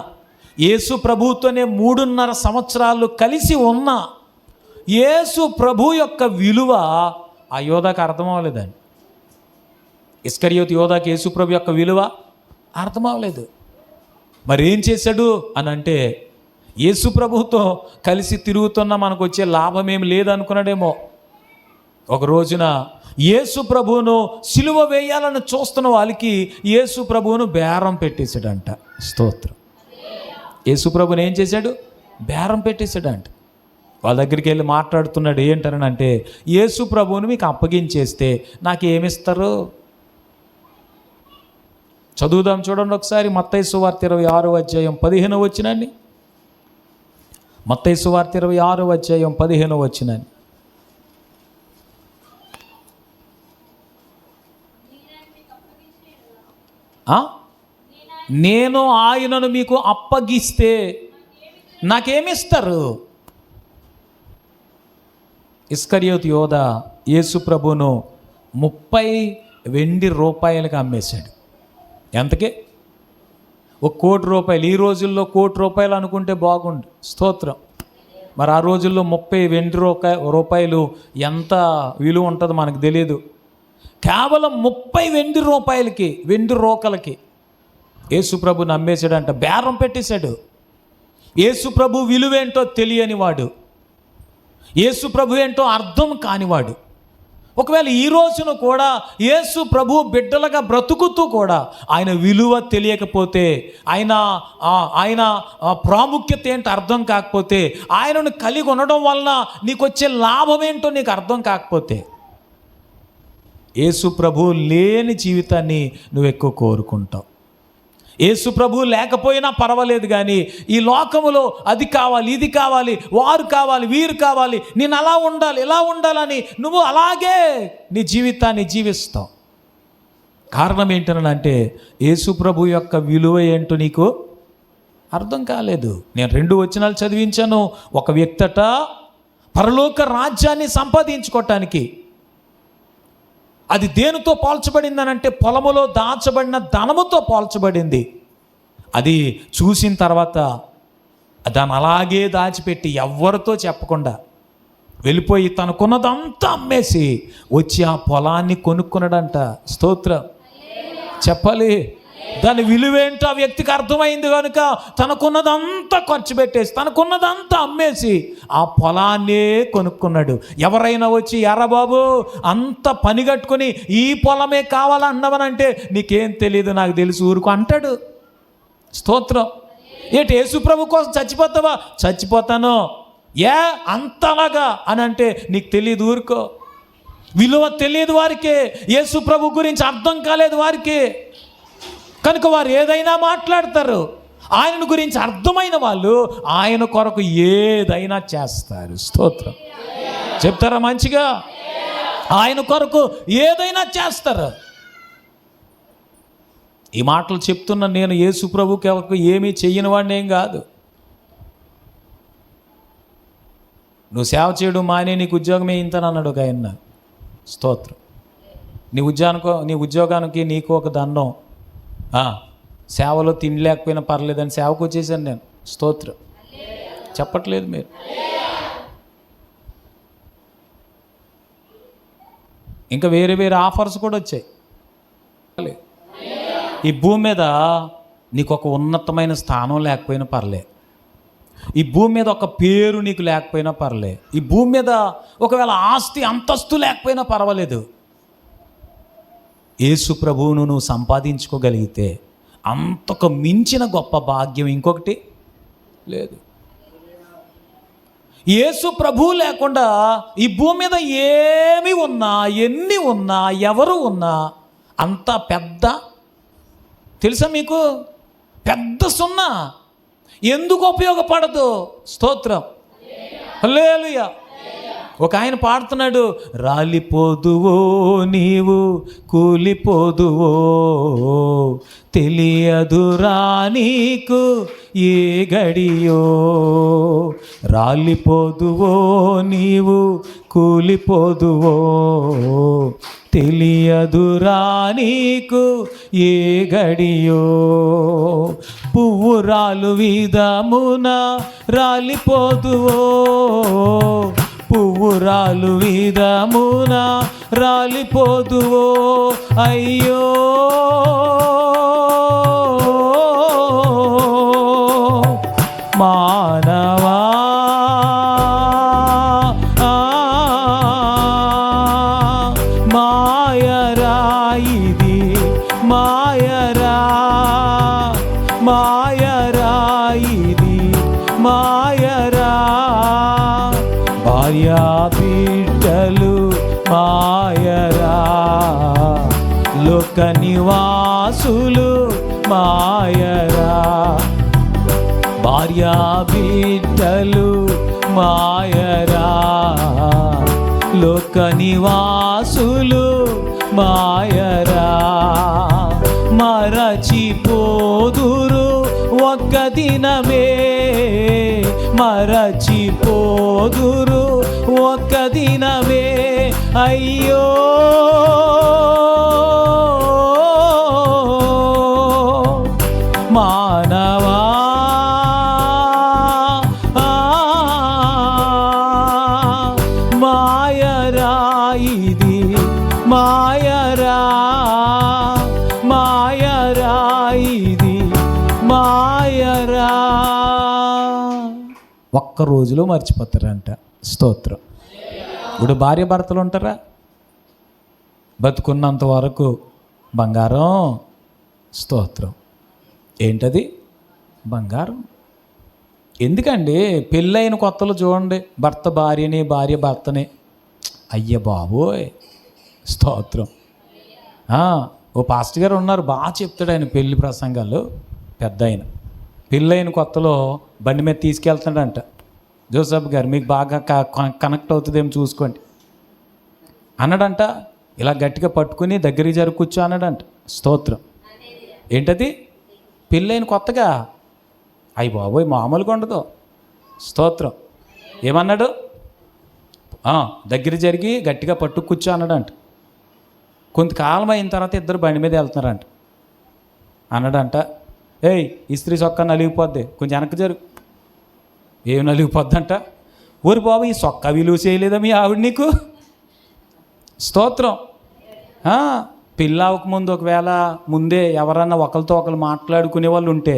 యేసు ప్రభువుతోనే 3.5 సంవత్సరాలు కలిసి ఉన్నా, యేసు ప్రభు యొక్క విలువ ఆ యోధాకు అర్థం అవ్వలేదండి. ఇస్కరియోతు యోధాకి యేసు ప్రభు యొక్క విలువ అర్థం అవ్వలేదు. మరి ఏం చేశాడు అని అంటే, యేసు ప్రభుతో కలిసి తిరుగుతున్న మనకు వచ్చే లాభం ఏమి లేదనుకున్నాడేమో. ఒక రోజున యేసు ప్రభువును సిలువ వేయాలని చూస్తున్న వాళ్ళకి యేసు ప్రభువును బేరం పెట్టేశాడంట. స్తోత్రం. యేసు ప్రభుని ఏం చేశాడు? బేరం పెట్టేశాడంట. వాళ్ళ దగ్గరికి వెళ్ళి మాట్లాడుతున్నాడు. ఏంటనంటే, యేసు ప్రభువుని మీకు అప్పగించేస్తే నాకు ఏమిస్తారు? చదువుదాం చూడండి ఒకసారి. మత్తయి సువార్త 26వ అధ్యాయం 15వ వచనాన్ని. మత్తయి సువార్త 26వ అధ్యాయం 15వ వచనాన్ని. నేను ఆయనను మీకు అప్పగిస్తే నాకేమిస్తారు? ఇస్కరియోతు యోధా యేసు ప్రభును 30 వెండి రూపాయలకి అమ్మేశాడు. ఎంతకే? 1 కోటి రూపాయలు. ఈ రోజుల్లో 1 కోటి రూపాయలు అనుకుంటే బాగుండు. స్తోత్రం. మరి ఆ రోజుల్లో 30 వెండి రూపాయలు ఎంత విలువ ఉంటుందో మనకు తెలియదు. కేవలం 30 వెండి రూపాయలకి, వెండి రోకలకి యేసు ప్రభుని అమ్మేశాడంట. బేరం పెట్టేశాడు. యేసు ప్రభు విలువేంటో తెలియని వాడు, యేసు ప్రభు ఏంటో అర్థం కానివాడు, ఒకవేళ ఈ రోజున కూడా యేసు ప్రభు బిడ్డలుగా బ్రతుకుతూ కూడా ఆయన విలువ తెలియకపోతే, ఆయన ప్రాముఖ్యత ఏంటో అర్థం కాకపోతే, ఆయనను కలిగి ఉండడం వలన నీకు వచ్చే లాభం ఏంటో నీకు అర్థం కాకపోతే, యేసు ప్రభు లేని జీవితాన్ని నువ్వు ఎక్కువ కోరుకుంటావు. యేసు ప్రభు లేకపోయినా పర్వాలేదు, కానీ ఈ లోకములో అది కావాలి, ఇది కావాలి, వారు కావాలి, వీరు కావాలి, నేను అలా ఉండాలి, ఇలా ఉండాలని నువ్వు అలాగే నీ జీవితాన్ని జీవిస్తావు. కారణం ఏంటనంటే, యేసు ప్రభు యొక్క విలువ ఏంటో నీకు అర్థం కాలేదు. నేను 2 వచనాలు చదివించాను. ఒక వ్యక్తట పరలోక రాజ్యాన్ని సంపాదించుకోవటానికి అది దేనితో పోల్చబడిందనంటే, పొలములో దాచబడిన ధనముతో పోల్చబడింది. అది చూసిన తర్వాత దాన్ని అలాగే దాచిపెట్టి ఎవ్వరితో చెప్పకుండా వెళ్ళిపోయి తనకున్నదంతా అమ్మేసి వచ్చి ఆ పొలాన్ని కొనుక్కున్నాడంట. స్తోత్రం చెప్పాలి. దాని విలువేంటో ఆ వ్యక్తికి అర్థమైంది కనుక తనకున్నదంతా ఖర్చు పెట్టేసి, తనకున్నదంతా అమ్మేసి ఆ పొలాన్నే కొనుక్కున్నాడు. ఎవరైనా వచ్చి, ఎర్ర బాబు అంత పని కట్టుకొని ఈ పొలమే కావాలన్నావనంటే, నీకేం తెలియదు, నాకు తెలుసు ఊరుకో అంటాడు. స్తోత్రం. ఏంటి యేసు ప్రభు కోసం చచ్చిపోతావా? చచ్చిపోతాను. అంతలాగా అని అంటే నీకు తెలియదు, ఊరుకో. విలువ తెలియదు వారికే, యేసు ప్రభు గురించి అర్థం కాలేదు వారికి కనుక వారు ఏదైనా మాట్లాడతారు. ఆయన గురించి అర్థమైన వాళ్ళు ఆయన కొరకు ఏదైనా చేస్తారు. స్తోత్రం చెప్తారా మంచిగా? ఆయన కొరకు ఏదైనా చేస్తారు. ఈ మాటలు చెప్తున్న నేను యేసు ప్రభుకి కొరకు ఏమీ చెయ్యని వాడిని ఏం కాదు. నువ్వు సేవ చేయడం మానే నీకు ఉద్యోగమే ఇంతని అన్నాడు ఒక ఆయన. స్తోత్రం. నీ ఉద్యోగానికి నీకు ఒక దండం. సేవలో తిండి లేకపోయినా పర్లేదని సేవకు వచ్చేసాను నేను. స్తోత్రం చెప్పట్లేదు మీరు. ఇంకా వేరే వేరే ఆఫర్స్ కూడా వచ్చాయి. ఈ భూమి మీద నీకు ఒక ఉన్నతమైన స్థానం లేకపోయినా పర్లేదు, ఈ భూమి మీద ఒక పేరు నీకు లేకపోయినా పర్లే, ఈ భూమి మీద ఒకవేళ ఆస్తి అంతస్తు లేకపోయినా పర్వాలేదు, యేసు ప్రభువును నువ్వు సంపాదించుకోగలిగితే అంతకు మించిన గొప్ప భాగ్యం ఇంకొకటి లేదు. యేసు ప్రభువు లేకుండా ఈ భూమి మీద ఏమి ఉన్నా, ఎన్ని ఉన్నా, ఎవరు ఉన్నా అంత పెద్ద, తెలుసా మీకు, పెద్ద సున్నా. ఎందుకు ఉపయోగపడదు? స్తోత్రం, హల్లెలూయా. ఒక ఆయన పాడుతున్నాడు, రాలిపోదువో నీవు కూలిపోదువో, తెలియదురా నీకు ఏ గడియో. రాలిపోదువో నీవు కూలిపోదువో, తెలియదురా నీకు ఏ గడియో. పువ్వు రాలు విధమున రాలిపోదువో, పువ్వు రాలు విధమున రాలిపోదువో, అయ్యో మానవా. మాయరా ఇది మాయరా, మాయరా ఇది మాయరా. భార్యా బిడ్డలు మాయరా, లోక నివాసులు మాయరా. భార్యా బిడ్డలు మాయరా, లోక నివాసులు మాయరా. మరచిపోదురు ఒక్క దినమే, మరచిపోదురు ఒక్క దినమే, అయ్యో మానవా. మాయరా ఇది మాయరా, మాయరా ఇది మాయరా. ఒక్క రోజులో మర్చిపోతారంట. స్తోత్రం. ఇప్పుడు భార్య భర్తలు ఉంటారా? బతుకున్నంత వరకు బంగారం. స్తోత్రం. ఏంటది? బంగారం. ఎందుకండి పెళ్ళైన కొత్తలో చూడండి, భర్త భార్యని, భార్య భర్తని, అయ్య బాబోయ్. స్తోత్రం. ఓ పాస్టర్ గారు ఉన్నారు, బాగా చెప్తాడు ఆయన పెళ్లి ప్రసంగాలు. పెద్ద ఆయన పెళ్ళైన కొత్తలో బండి మీద తీసుకెళ్తాడంట. జోసఫ్ గారు మీకు బాగా కనెక్ట్ అవుతుందేమో చూసుకోండి అన్నాడంట. ఇలా గట్టిగా పట్టుకుని దగ్గరికి జరుగు కూర్చో అన్నాడంట. స్తోత్రం. ఏంటది? పెళ్ళైన కొత్తగా, అయ్యి బాబోయ్ మామూలుగా ఉండదు. స్తోత్రం. ఏమన్నాడు? దగ్గర జరిగి గట్టిగా పట్టు కూర్చో అన్నాడంట. కొంతకాలం అయిన తర్వాత ఇద్దరు బండి మీద వెళ్తున్నారంట. అన్నాడంట, ఏయ్ ఇస్త్రీ చొక్కా నలిగిపోద్ది, కొంచెం వెనక్కి జరుగు. ఏమి నలిగిపోద్దంట? ఊరి బాబు ఈ చొక్కా విలువ చేయలేదా మీ ఆవిడ నీకు? స్తోత్రం. పెళ్ళి అవ్వకముందు ఒకవేళ ముందే ఎవరన్నా ఒకరితో ఒకరు మాట్లాడుకునే వాళ్ళు ఉంటే,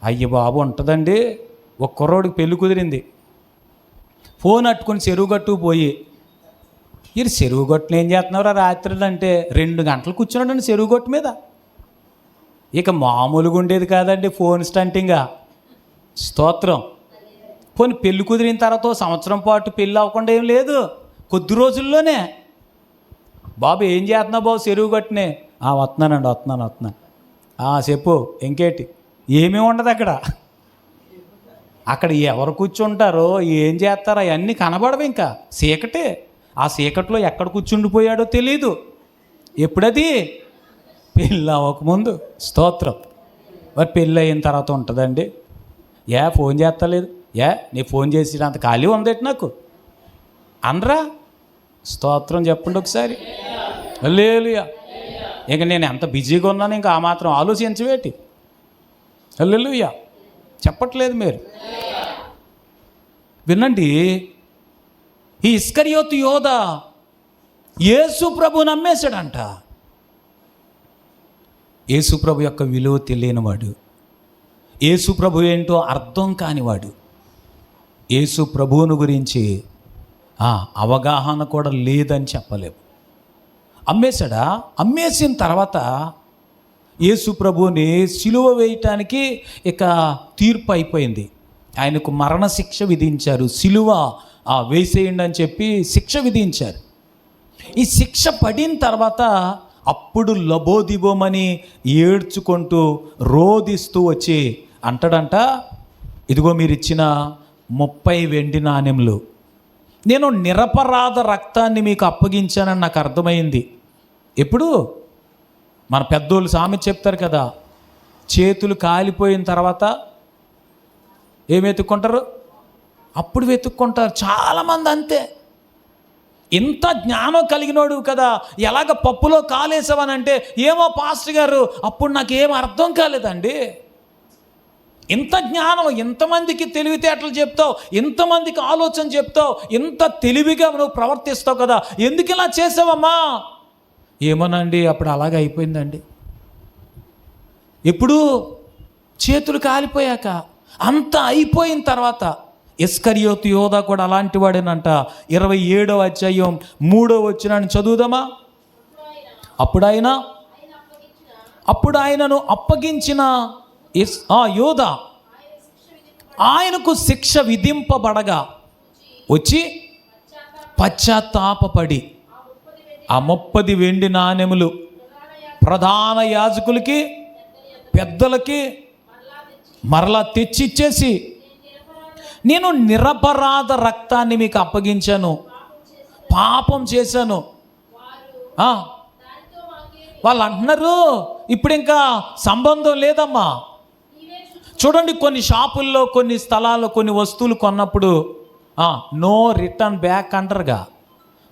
అయ్య బాబు ఉంటుందండి. ఒక కుర్రోడికి పెళ్ళి కుదిరింది, ఫోన్ అట్టుకుని చెరువు గట్టుకు పోయి, ఇది చెరువు గట్టును ఏం చేస్తున్నారా రాత్రులు అంటే 2 గంటలు కూర్చున్నాడండి చెరువు గట్టు మీద. ఇక మామూలుగా ఉండేది కాదండి ఫోన్ స్టంటింగా. స్తోత్రం. పోనీ పెళ్ళి కుదిరిన తర్వాత సంవత్సరం పాటు పెళ్ళి అవ్వకుండా ఏం లేదు, కొద్ది రోజుల్లోనే. బాబు ఏం చేస్తున్నావు బాబు చెరువు గట్టునే? వస్తున్నానండి, వస్తున్నాను. చెప్పు ఇంకేటి? ఏమీ ఉండదు అక్కడ. అక్కడ ఎవరు కూర్చుంటారో ఏం చేస్తారో అవన్నీ కనబడవు. ఇంకా చీకటే. ఆ చీకట్లో ఎక్కడ కూర్చుండిపోయాడో తెలీదు. ఎప్పుడది? పెళ్ళి అవ్వకముందు. స్తోత్రం. మరి పెళ్ళి అయిన తర్వాత ఉంటుందండి. ఫోన్ చేస్తలేదు, నీ ఫోన్ చేసేటంత ఖాళీ ఉందేటి నాకు అనరా? స్తోత్రం చెప్పండి ఒకసారి. హల్లెలూయా. ఇంక నేను ఎంత బిజీగా ఉన్నాను, ఇంకా ఆ మాత్రం ఆలోచించవేటి? హల్లెలూయా. చెప్పట్లేదు మీరు. వినండి, ఈ ఇస్కరియోతు యోధ యేసు ప్రభు నమ్మేశాడంట. యేసు ప్రభు యొక్క విలువ తెలియనివాడు, యేసు ప్రభు ఏంటో అర్థం కానివాడు, యేసు ప్రభువుని గురించి అవగాహన కూడా లేదని చెప్పలేము. అమ్మేశాడా? అమ్మేసిన తర్వాత యేసు ప్రభువుని సిలువ వేయటానికి ఇక తీర్పు అయిపోయింది. ఆయనకు మరణశిక్ష విధించారు. సిలువ వేసేయండి అని చెప్పి శిక్ష విధించారు. ఈ శిక్ష పడిన తర్వాత అప్పుడు లబోదిబోమని ఏడ్చుకుంటూ రోదిస్తూ వచ్చి అంటాడంట, ఇదిగో మీరు ఇచ్చిన 30 వెండి నాణెములు, నేను నిరపరాధ రక్తాన్ని మీకు అప్పగించానని నాకు అర్థమైంది. ఎప్పుడు? మన పెద్దోళ్ళు సామెత చెప్తారు కదా, చేతులు కాలిపోయిన తర్వాత ఏం వెతుక్కుంటారు? అప్పుడు వెతుక్కుంటారు. చాలామంది అంతే. ఇంత జ్ఞానం కలిగినోడు కదా, ఎలాగ పప్పులో కాలేసావనంటే, ఏమో పాస్టర్ గారు అప్పుడు నాకు ఏం అర్థం కాలేదండి. ఇంత జ్ఞానం, ఇంతమందికి తెలివితేటలు చెప్తావు, ఇంతమందికి ఆలోచన చెప్తావు, ఇంత తెలివిగా నువ్వు ప్రవర్తిస్తావు కదా, ఎందుకు ఇలా చేసావమ్మా? ఏమోనండి అప్పుడు అలాగే అయిపోయిందండి. ఇప్పుడు చేతులు కాలిపోయాక, అంత అయిపోయిన తర్వాత ఇస్కరియోతు యోధా కూడా అలాంటి వాడేనంట. 27వ అధ్యాయం 3వ వచనాన్ని చదువుదామా? అప్పుడు ఆయనను అప్పగించిన యోధా ఆయనకు శిక్ష విధింపబడగా వచ్చి పశ్చాత్తాపపడి ఆ 30 వెండి నాణెములు ప్రధాన యాజకులకి పెద్దలకి మరలా తెచ్చిచ్చేసి, నేను నిరపరాధ రక్తాన్ని మీకు అప్పగించాను, పాపం చేశాను. వాళ్ళు అంటున్నారు ఇప్పుడు ఇంకా సంబంధం లేదమ్మా. చూడండి, కొన్ని షాపుల్లో, కొన్ని స్థలాల్లో కొన్ని వస్తువులు కొన్నప్పుడు నో రిటర్న్ బ్యాక్ అంటారుగా,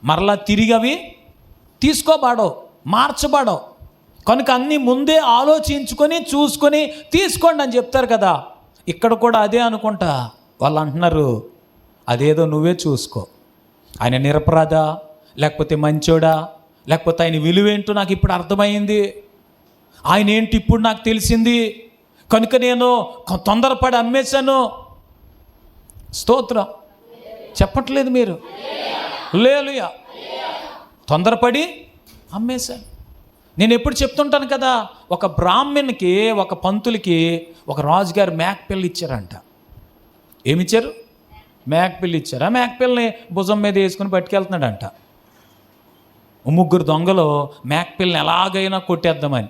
మరలా తిరిగి అవి తీసుకోబాడో, మార్చబాడో. కనుక అన్నీ ముందే ఆలోచించుకొని చూసుకొని తీసుకోండి అని చెప్తారు కదా. ఇక్కడ కూడా అదే అనుకుంటా. వాళ్ళు అంటున్నారు అదేదో నువ్వే చూసుకో, ఆయన నిరపరాధ లేకపోతే మంచోడా, లేకపోతే ఆయన విలువేంటో నాకు ఇప్పుడు అర్థమైంది, ఆయన ఏంటి ఇప్పుడు నాకు తెలిసింది, కనుక నేను తొందరపడి అమ్మేశాను. స్తోత్రం చెప్పట్లేదు మీరు? హల్లెలూయా. తొందరపడి అమ్మేశాను. నేను ఎప్పుడు చెప్తుంటాను కదా, ఒక బ్రాహ్మణునికి, ఒక పంతులకి ఒక రాజుగారు మేకపిల్ల ఇచ్చారంట. ఏమిచ్చారు? మేకపిల్ల ఇచ్చారు. ఆ మేకపిల్లని భుజం మీద వేసుకుని పట్టుకెళ్తున్నాడంట. 3 దొంగలు మేకపిల్లని ఎలాగైనా కొట్టేద్దామని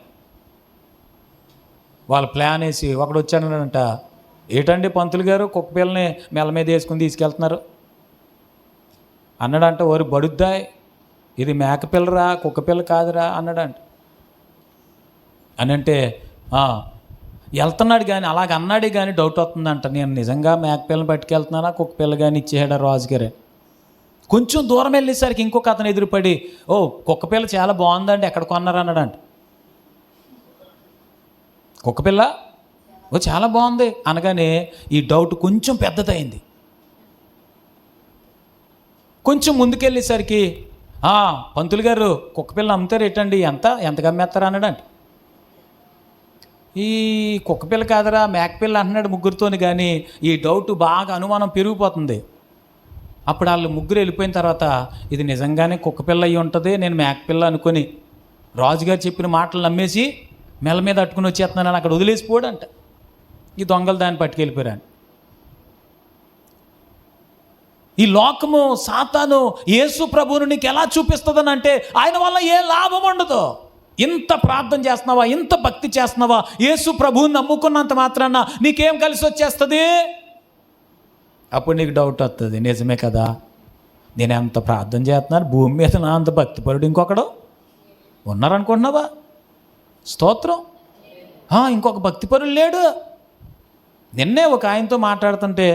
వాళ్ళు ప్లాన్ వేసి, ఒకడు వచ్చానంట, ఏటండి పంతులు గారు కుక్క పిల్లని మెల్ల మీద వేసుకుని తీసుకెళ్తున్నారు అన్నాడంట. ఓరి బడుద్దాయ్, ఇది మేకపిల్లరా కుక్క పిల్ల కాదురా అన్నాడంట. అని అంటే వెళ్తున్నాడు కానీ అలాగ అన్నాడే కానీ డౌట్ వస్తుందంట, నేను నిజంగా మేకపిల్లని పట్టుకెళ్తున్నానా కుక్క పిల్ల కానీ ఇచ్చేసాడా రాజుగారే. కొంచెం దూరం వెళ్ళేసరికి ఇంకొక అతను ఎదురుపడి, ఓ కుక్క పిల్ల చాలా బాగుందండి, ఎక్కడ కొన్నారు అన్నాడంట. కుక్కపిల్ల చాలా బాగుంది అనగానే ఈ డౌట్ కొంచెం పెద్దదైంది. కొంచెం ముందుకెళ్ళేసరికి, పంతులు గారు కుక్కపిల్ల అమ్ముతారు ఏంటండి, ఎంతగా అమ్మేస్తారు అన్నాడంట. ఈ కుక్కపిల్ల కాదరా మేకపిల్ల అంటున్నాడు ముగ్గురితోని. కానీ ఈ డౌట్ బాగా అనుమానం పెరిగిపోతుంది. అప్పుడు వాళ్ళు ముగ్గురు వెళ్ళిపోయిన తర్వాత, ఇది నిజంగానే కుక్కపిల్ల అయ్యి ఉంటుంది, నేను మేకపిల్ల అనుకొని రాజుగారు చెప్పిన మాటలు నమ్మేసి మెల్ల మీద అట్టుకుని వచ్చేస్తున్నాను అక్కడ వదిలేసిపోడంట. ఈ దొంగలు దాన్ని పట్టుకెళ్ళిపోయారు. ఈ లోకము, సాతాను యేసు ప్రభువును నీకు ఎలా చూపిస్తుందని అంటే, ఆయన వల్ల ఏ లాభం ఉండదు. ఇంత ప్రార్థన చేస్తున్నావా, ఇంత భక్తి చేస్తున్నావా, యేసు ప్రభువుని నమ్ముకున్నంత మాత్రాన నీకేం కలిసి వచ్చేస్తుంది? అప్పుడు నీకు డౌట్ వస్తుంది, నిజమే కదా, నేను ఎంత ప్రార్థన చేస్తున్నాను, భూమి మీద నా అంత భక్తిపరుడు ఇంకొకడు ఉన్నారనుకుంటున్నావా? స్తోత్రం. ఇంకొక భక్తిపరుడు లేడు. నిన్నే ఒక ఆయనతో మాట్లాడుతుంటే,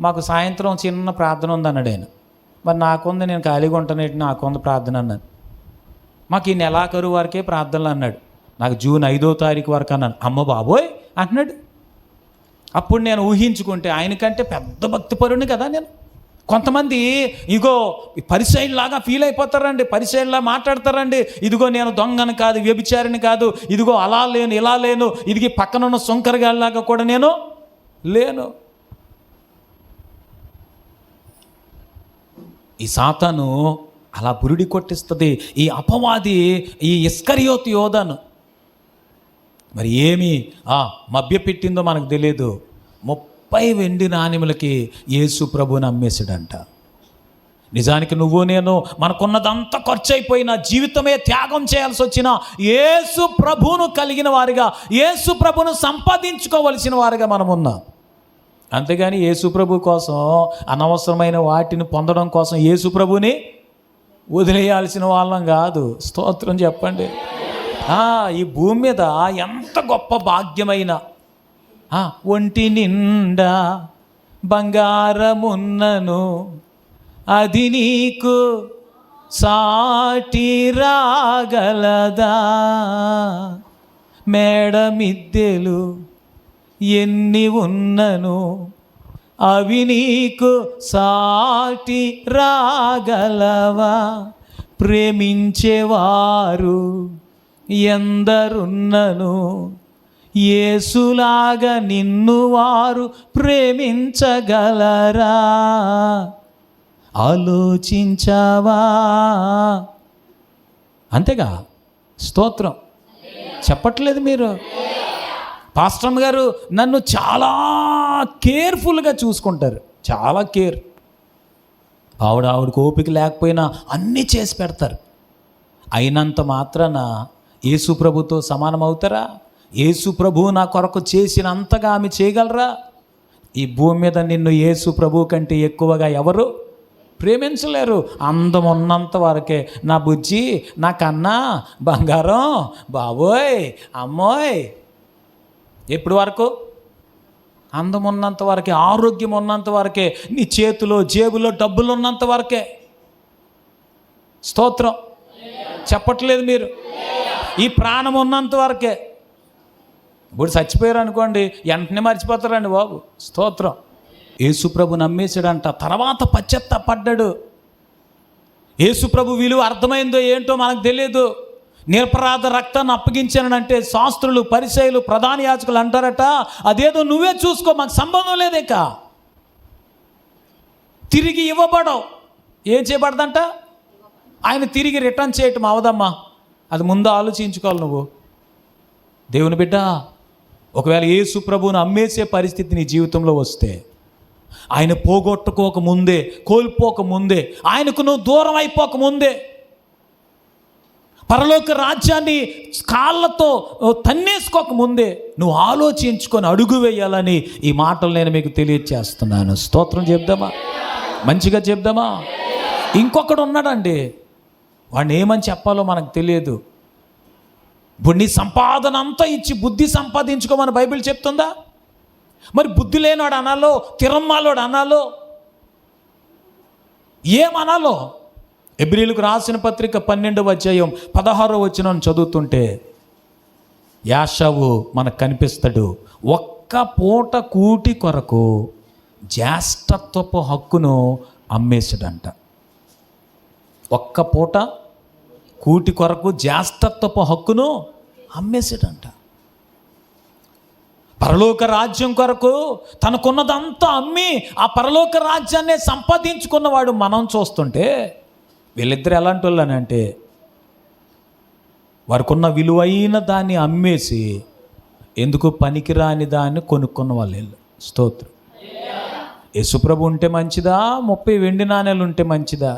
మాకు సాయంత్రం చిన్న ప్రార్థన ఉంది అన్నాడు ఆయన. మరి నాకుంది, నేను ఖాళీగా ఉంటానేటి, నాకుంది ప్రార్థన అన్నాను. మాకు ఈ నెలాఖరు వరకే ప్రార్థనలు అన్నాడు. నాకు జూన్ 5వ తారీఖు వరకు అన్నాను. అమ్మ బాబోయ్ అంటున్నాడు. అప్పుడు నేను ఊహించుకుంటే ఆయనకంటే పెద్ద భక్తిపరుని కదా నేను. కొంతమంది ఇగో పరిసైడ్లాగా ఫీల్ అయిపోతారండి, పరిసైడ్లా మాట్లాడతారండి. ఇదిగో నేను దొంగను కాదు, వ్యభిచారిని కాదు, ఇదిగో అలా లేను, ఇలా లేను, ఇది పక్కనున్న సొంకరగాళ్ళలాగా కూడా నేను లేను. ఈ సాతాను అలా బురిడి కొట్టిస్తుంది. ఈ అపవాది ఈ ఇస్కరియోతు యోధను మరి ఏమి మభ్యపెట్టిందో మనకు తెలియదు. 30 వెండి నాణెములకి యేసు ప్రభువుని అమ్మేశాడంట. నిజానికి నువ్వు నేను మనకున్నదంతా ఖర్చు అయిపోయిన జీవితమే త్యాగం చేయాల్సి వచ్చిన యేసు ప్రభువును కలిగిన వారిగా, యేసు ప్రభువును సంపాదించుకోవలసిన వారిగా మనం ఉన్నాం. అంతేగాని యేసు ప్రభు కోసం అనవసరమైన వాటిని పొందడం కోసం యేసు ప్రభుని వదిలేయాల్సిన వాళ్ళం కాదు. స్తోత్రం చెప్పండి. ఈ భూమి మీద ఎంత గొప్ప భాగ్యమైన ఒంటి నిండా బంగారమున్నను అది నీకు సాటి రాగలదా, మేడ మిద్దెలు ఎన్ని ఉన్నను అవి నీకు సాటి రాగలవా, ప్రేమించేవారు ఎందరున్నను యేసులాగా నిన్ను వారు ప్రేమించగలరా, ఆలోచించావా? అంతేగా. స్తోత్రం చెప్పట్లేదు మీరు? పాస్టర్ గారు నన్ను చాలా కేర్ఫుల్గా చూసుకుంటారు, చాలా కేర్. ఆవిడకి ఓపిక లేకపోయినా అన్నీ చేసి పెడతారు. అయినంత మాత్రాన యేసు ప్రభుతో సమానం అవుతారా? యేసు ప్రభువు నా కొరకు చేసినంతగా ఆమె చేయగలరా? ఈ భూమి మీద నిన్ను యేసు ప్రభువు కంటే ఎక్కువగా ఎవరు ప్రేమించలేరు. అందం ఉన్నంత వరకే. నా బుజ్జి, నా కన్నా, బంగారం, బాబోయ్, అమ్మోయ్. ఎప్పటి వరకు? అందం ఉన్నంత వరకే, ఆరోగ్యం ఉన్నంత వరకే, నీ చేతిలో జేబులో డబ్బులు ఉన్నంత వరకే. స్తోత్రం చెప్పట్లేదు మీరు? ఈ ప్రాణం ఉన్నంత వరకే. ఇప్పుడు చచ్చిపోయారు అనుకోండి, వెంటనే మర్చిపోతారండి బాబు. స్తోత్రం. యేసుప్రభు నమ్మేశాడంట, తర్వాత పశ్చాత్తాపడ్డాడు. యేసుప్రభు విలువ అర్థమైందో ఏంటో మనకు తెలియదు. నిరపరాధ రక్తాన్ని అప్పగించానంటే శాస్త్రులు, పరిసయ్యులు, ప్రధాన యాజకులు అంటారట, అదేదో నువ్వే చూసుకో, మాకు సంబంధం లేదేక. తిరిగి ఇవ్వబడవు. ఏం చేయబడదంట? ఆయన తిరిగి రిటర్న్ చేయటం అవదమ్మా. అది ముందు ఆలోచించుకోవాలి నువ్వు. దేవుని బిడ్డ, ఒకవేళ యేసు ప్రభువును అమ్మేసే పరిస్థితి నీ జీవితంలో వస్తే, ఆయన పోగొట్టుకోక ముందే, కోల్పోక ముందే, ఆయనకు నువ్వు దూరం అయిపోక ముందే, పరలోక రాజ్యాన్ని కాళ్ళతో తన్నేసుకోక ముందే నువ్వు ఆలోచించుకొని అడుగు వేయాలని ఈ మాటలు నేను మీకు తెలియజేస్తున్నాను. స్తోత్రం చెప్దామా? మంచిగా చెప్దామా? ఇంకొకడు ఉన్నాడండి, వాడిని ఏమని చెప్పాలో మనకు తెలియదు. ఇప్పుడు నీ సంపాదన అంతా ఇచ్చి బుద్ధి సంపాదించుకోమని బైబిల్ చెప్తుందా? మరి బుద్ధి లేనివాడు అనాలో, తిరమ్మాలోడు అనాలో, ఏమనాలో? ఎబ్రీలకు రాసిన పత్రిక 12వ అధ్యాయం 16వ వచనం చదువుతుంటే యాషావు మనకు కనిపిస్తాడు. ఒక్క పూట కూటి కొరకు జ్యేష్ఠత్వపు హక్కును అమ్మేశాడంట. ఒక్క పూట కూటి కొరకు జ్యేష్ఠత్వపు హక్కును అమ్మేశాడంట. పరలోక రాజ్యం కొరకు తనకున్నదంతా అమ్మి ఆ పరలోక రాజ్యాన్ని సంపాదించుకున్నవాడు మనం చూస్తుంటే, వీళ్ళిద్దరు ఎలాంటి వాళ్ళని అంటే, వారికున్న విలువైన దాన్ని అమ్మేసి ఎందుకు పనికిరాని దాన్ని కొనుక్కున్న వాళ్ళు. స్తోత్రం. యేసుప్రభు ఉంటే మంచిదా, 30 వెండి నాణేలు ఉంటే మంచిదా?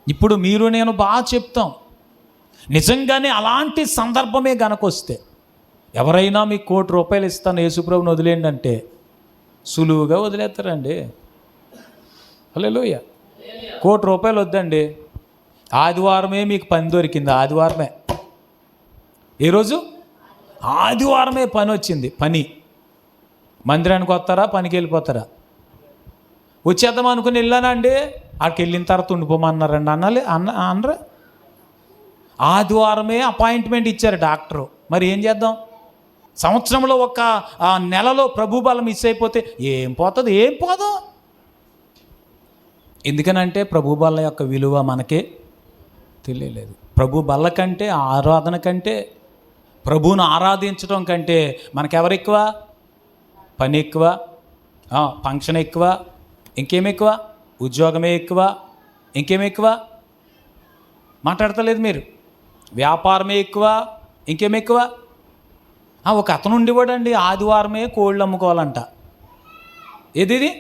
ఇప్పుడు మీరు నేను బాగా చెప్తాం. నిజంగానే అలాంటి సందర్భమే గనకొస్తే, ఎవరైనా మీకు ₹1,00,00,000 ఇస్తాను యేసుప్రభుని వదిలేయండి అంటే సులువుగా వదిలేస్తారండి. హల్లెలూయ. ₹1,00,00,000 వద్దండి, ఆదివారమే మీకు పని దొరికింది. ఆదివారమే, ఏ రోజు? ఆదివారమే పని వచ్చింది. పని మందిరానికి వస్తారా, పనికి వెళ్ళిపోతారా? వచ్చేద్దాం అనుకుని వెళ్ళానా అండి, అక్కడికి వెళ్ళిన తర్వాత ఉండిపోమన్నారండి అనరా? ఆదివారమే అపాయింట్మెంట్ ఇచ్చారు డాక్టరు. మరి ఏం చేద్దాం? సంవత్సరంలో ఒక నెలలో ప్రభు బలం మిస్ అయిపోతే ఏం పోతుంది? ఏం పోదు. ఎందుకనంటే ప్రభు బల్ల యొక్క విలువ మనకే తెలియలేదు. ప్రభు బల్ల కంటే, ఆరాధన కంటే, ప్రభువును ఆరాధించడం కంటే మనకెవరు ఎక్కువ? పని ఎక్కువ, ఫంక్షన్ ఎక్కువ, ఇంకేం ఎక్కువ? ఉద్యోగమే ఎక్కువ, ఇంకేం ఎక్కువ? మాట్లాడతలేదు మీరు. వ్యాపారమే ఎక్కువ, ఇంకేం ఎక్కువ? ఒక అతను ఉండేవాడండి, ఆదివారమే కోళ్ళు అమ్ముకోవాలంట. ఏది?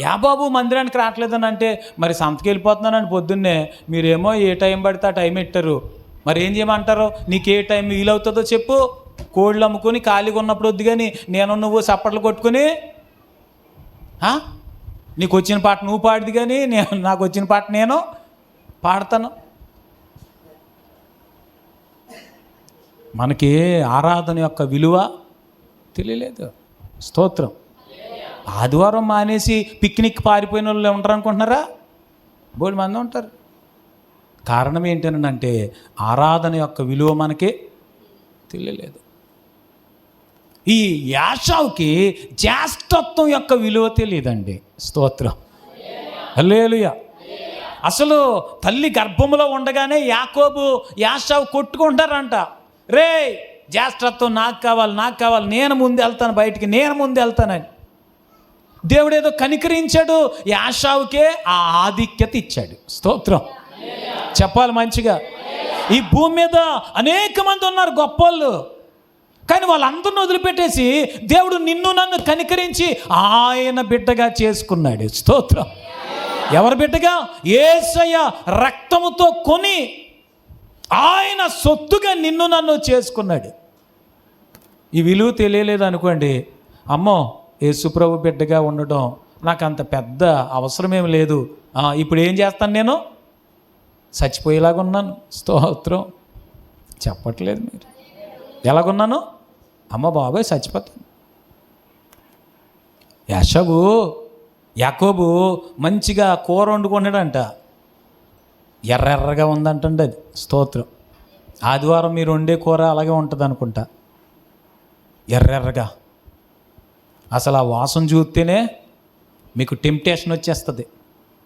యా బాబు మందిరానికి రావట్లేదని అంటే, మరి సంతకి వెళ్ళిపోతున్నానండి పొద్దున్నే, మీరేమో ఏ టైం పడితే ఆ టైం పెట్టారు, మరి ఏం చేయమంటారు? నీకు ఏ టైం వీలవుతుందో చెప్పు. కోళ్ళు అమ్ముకొని ఖాళీగా ఉన్నప్పుడు వద్దు, కానీ నేను నువ్వు చప్పట్లు కొట్టుకుని నీకు వచ్చిన పాట నువ్వు పాడిది, కానీ నాకు వచ్చిన పాట నేను పాడతాను. మనకి ఆరాధన యొక్క విలువ తెలియలేదు. స్తోత్రం. ఆదివారం మానేసి పిక్నిక్ పారిపోయిన వాళ్ళు ఉంటారు అనుకుంటున్నారా? బోల్డ్ మంది ఉంటారు. కారణం ఏంటనంటే ఆరాధన యొక్క విలువ మనకి తెలియలేదు. ఈ యాషావుకి జ్యేష్ఠత్వం యొక్క విలువ తెలియదండి. స్తోత్రం. హల్లెలూయా. అసలు తల్లి గర్భంలో ఉండగానే యాకోబు యాషావు కొట్టుకుంటారంట. రే, జ్యేష్ఠత్వం నాకు కావాలి, నాకు కావాలి, నేను ముందు వెళ్తాను బయటికి, నేను ముందు వెళ్తానని. దేవుడు ఏదో కనికరించాడు, యాషావుకే ఆ ఆధిక్యత ఇచ్చాడు. స్తోత్రం చెప్పాలి మంచిగా. ఈ భూమి మీద అనేక మంది ఉన్నారు గొప్పోళ్ళు, కానీ వాళ్ళందరిని వదిలిపెట్టేసి దేవుడు నిన్ను నన్ను కనికరించి ఆయన బిడ్డగా చేసుకున్నాడు. స్తోత్రం. ఎవరి బిడ్డగా? యేసయ్య రక్తముతో కొని ఆయన సొత్తుగా నిన్ను నన్ను చేసుకున్నాడు. ఈ విలువ తెలియలేదు అనుకోండి, అమ్మో యేసుప్రభు బిడ్డగా ఉండడం నాకు అంత పెద్ద అవసరమేమి లేదు, ఇప్పుడు ఏం చేస్తాను, నేను చచ్చిపోయేలాగా ఉన్నాను. స్తోత్రం చెప్పట్లేదు మీరు. ఎలాగున్నాను? అమ్మ బాబాయ్ చచ్చిపోతాను. యాకోబు మంచిగా కూర వండుకున్నాడంట, ఎర్రెర్రగా ఉందంటండి అది. స్తోత్రం. ఆదివారం మీరు వండే కూర అలాగే ఉంటుంది అనుకుంటా, ఎర్రెర్రగా. అసలు ఆ వాసన చూస్తేనే మీకు టెంప్టేషన్ వచ్చేస్తుంది.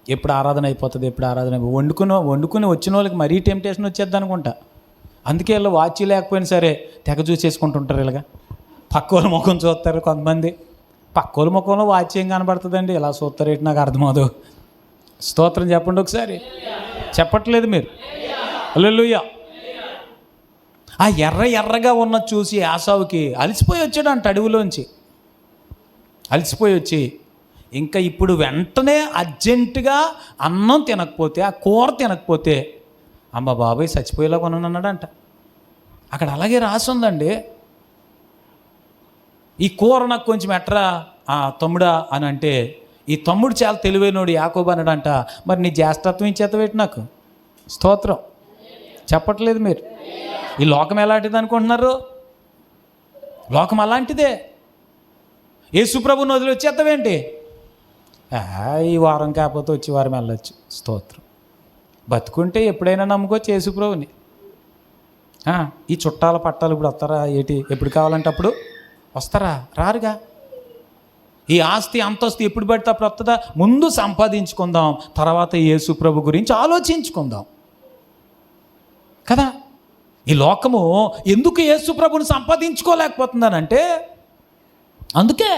ఎప్పుడు ఆరాధన అయిపోతుంది, ఎప్పుడు ఆరాధన వండుకుని వచ్చిన వాళ్ళకి మరీ టెంప్టేషన్ వచ్చేద్ది అనుకుంటా. అందుకే వీళ్ళు వాచి లేకపోయినా సరే తెగ చూసేసుకుంటుంటారు. ఇలాగా పక్కోళ్ళ ముఖం చూస్తారు కొంతమంది. పక్కోళ్ళ ముఖంలో వాచి ఏం కనబడుతుందండి, ఇలా చూస్తారు ఏంటి నాకు అర్థమవుదు. స్తోత్రం చెప్పండి ఒకసారి. చెప్పట్లేదు మీరు. హల్లెలూయా. ఆ ఎర్రగా ఉన్న చూసి యాసావుకి అలసిపోయి వచ్చాడంట అడవిలోంచి. అలసిపోయి వచ్చి ఇంకా ఇప్పుడు వెంటనే అర్జెంటుగా అన్నం తినకపోతే, ఆ కూర తినకపోతే అమ్మ బాబాయ్ చచ్చిపోయేలాగా ఉన్నాడంట. అక్కడ అలాగే రాసి ఉందండి. ఈ కూర నాకు కొంచెం ఎట్రా తమ్ముడా అని అంటే, ఈ తమ్ముడు చాలా తెలివైనోడు యాకోబు అన్నాడంట. మరి నీ జ్యేష్ఠత్వం ఇచ్చేతవేటి నాకు? స్తోత్రం చెప్పట్లేదు మీరు. ఈ లోకం ఎలాంటిది అనుకుంటున్నారు? లోకం అలాంటిదే. యేసుప్రభుని వదిలి వచ్చేస్తావేంటి? ఈ వారం కాకపోతే వచ్చి వారం వెళ్ళొచ్చు. స్తోత్రం. బతుకుంటే ఎప్పుడైనా నమ్ముకోవచ్చు యేసుప్రభుని. ఈ చుట్టాల పట్టాలు ఇప్పుడు వస్తారా ఏటి? ఎప్పుడు కావాలంటే అప్పుడు వస్తారా? రారుగా. ఈ ఆస్తి అంతస్తు ఎప్పుడు పడితే అప్పుడు వస్తుందా? ముందు సంపాదించుకుందాం, తర్వాత యేసుప్రభు గురించి ఆలోచించుకుందాం కదా. ఈ లోకము ఎందుకు యేసుప్రభుని సంపాదించుకోలేకపోతుందనంటే అందుకే.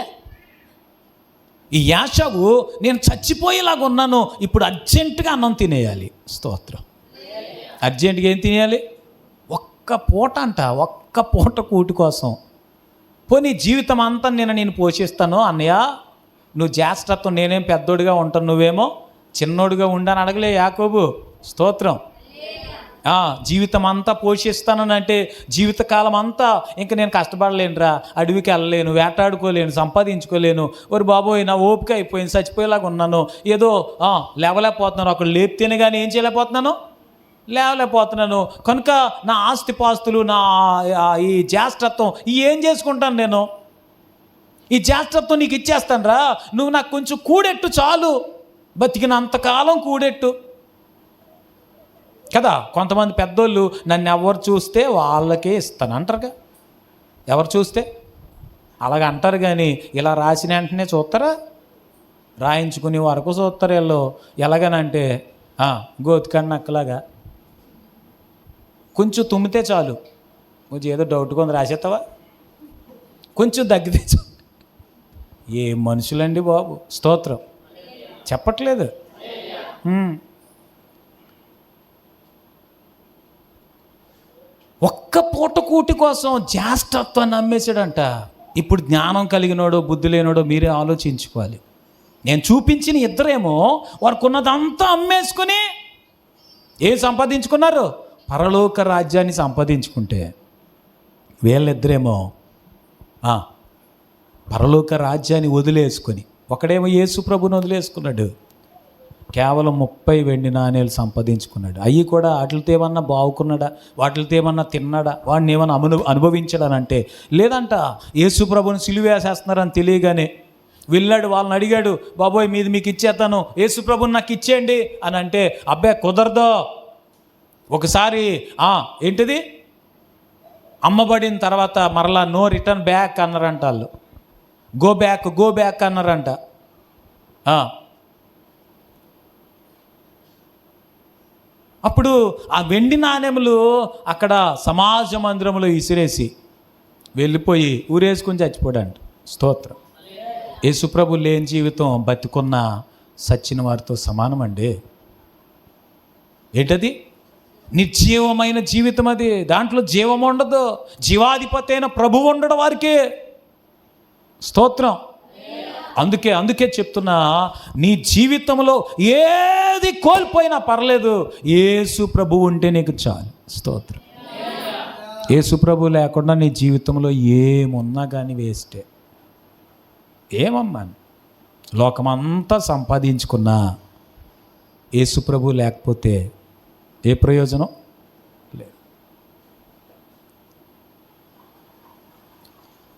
ఈ యాషావు నేను చచ్చిపోయేలాగా ఉన్నాను, ఇప్పుడు అర్జెంటుగా అన్నం తినేయాలి. స్తోత్రం. అర్జెంటుగా ఏం తినేయాలి? ఒక్క పూట అంట, ఒక్క పూట కూటి కోసం. పోనీ జీవితం అంతా నేను పోషిస్తాను అన్నయ్య, నువ్వు జ్యేష్ఠత్వం, నేనేం పెద్దోడిగా ఉంటాను, నువ్వేమో చిన్నోడిగా ఉండని అడగలే యాకోబు. స్తోత్రం. జీవితం అంతా పోషిస్తానని అంటే జీవితకాలం అంతా ఇంకా నేను కష్టపడలేనురా, అడవికి వెళ్ళలేను, వేటాడుకోలేను, సంపాదించుకోలేను, ఒరి బాబోయ్ నా ఓపిక అయిపోయింది, చచ్చిపోయేలాగా ఉన్నాను, ఏదో లేవలేకపోతున్నాను, అక్కడ లేపితేనే కానీ ఏం చేయలేకపోతున్నాను, లేవలేకపోతున్నాను, కనుక నా ఆస్తిపాస్తులు, నా ఈ జ్యేష్ఠత్వం ఏం చేసుకుంటాను నేను? ఈ జ్యేష్ఠత్వం నీకు ఇచ్చేస్తాను రా, నువ్వు నాకు కొంచెం కూడెట్టు చాలు, బతికినంతకాలం కూడెట్టు కదా. కొంతమంది పెద్దోళ్ళు నన్ను ఎవరు చూస్తే వాళ్ళకే ఇస్తాను అంటారుగా. ఎవరు చూస్తే అలాగ అంటారు, కానీ ఇలా రాసిన వెంటనే చూస్తారా? రాయించుకునే వరకు చూస్తారు వీళ్ళు. ఎలాగనంటే గోతికన్నా నక్కలాగా కొంచెం తుమ్మితే చాలు, కొంచెం ఏదో డౌట్గా ఉంది రాసేస్తావా, కొంచెం దగ్గితే చాలు. ఏ మనుషులండి బాబు. స్తోత్రం. చెప్పట్లేదు. ఒక్క పూట కూటి కోసం జ్యేష్ఠత్వాన్ని అమ్మేశాడంట. ఇప్పుడు జ్ఞానం కలిగినోడో బుద్ధి లేనోడో మీరే ఆలోచించుకోవాలి. నేను చూపించిన ఇద్దరేమో వారికి ఉన్నదంతా అమ్మేసుకుని ఏం సంపాదించుకున్నారు? పరలోక రాజ్యాన్ని సంపాదించుకుంటే వీళ్ళిద్దరేమో పరలోక రాజ్యాన్ని వదిలేసుకొని, ఒకడేమో యేసు ప్రభుని వదిలేసుకున్నాడు, కేవలం 30 వెండి నాణేలు సంపాదించుకున్నాడు. అవి కూడా వాటితో ఏమన్నా బావుకున్నాడా, వాటితో ఏమన్నా తిన్నాడా, వాడిని ఏమన్నా అనుభవించాడనంటే లేదంట. యేసు ప్రభుని సిలువేసేస్తున్నారని తెలియగానే వెళ్ళాడు, వాళ్ళని అడిగాడు, బాబోయ్ మీది మీకు ఇచ్చేస్తాను, యేసు ప్రభుని నాకు ఇచ్చేయండి అని అంటే, అబ్బాయి కుదరదో, ఒకసారి ఏంటిది అమ్మబడిన తర్వాత మరలా నో రిటర్న్ బ్యాక్ అన్నారంట. వాళ్ళు గో బ్యాక్ అన్నారంట. అప్పుడు ఆ వెండి నాణెములు అక్కడ సమాజ మందిరంలో ఇసిరేసి వెళ్ళిపోయి ఊరేసుకుని చచ్చిపోయాడంట. స్తోత్రం. యేసుప్రభు లేని జీవితం బతికున్న సచ్చిన వారితో సమానమండి. ఏంటది? నిర్జీవమైన జీవితం అది. దాంట్లో జీవం ఉండదు. జీవాధిపతి అయిన ప్రభువు ఉండడు వారికి. స్తోత్రం. అందుకే చెప్తున్నా, నీ జీవితంలో ఏది కోల్పోయినా పర్లేదు, యేసు ప్రభువు ఉంటే నీకు చాలు. స్తోత్రం. యేసు ప్రభువు లేకుండా నీ జీవితంలో ఏమున్నా కానీ వేస్టే. ఏమమ్మా, లోకమంతా సంపాదించుకున్నా యేసు ప్రభువు లేకపోతే ఏ ప్రయోజనం లేదు.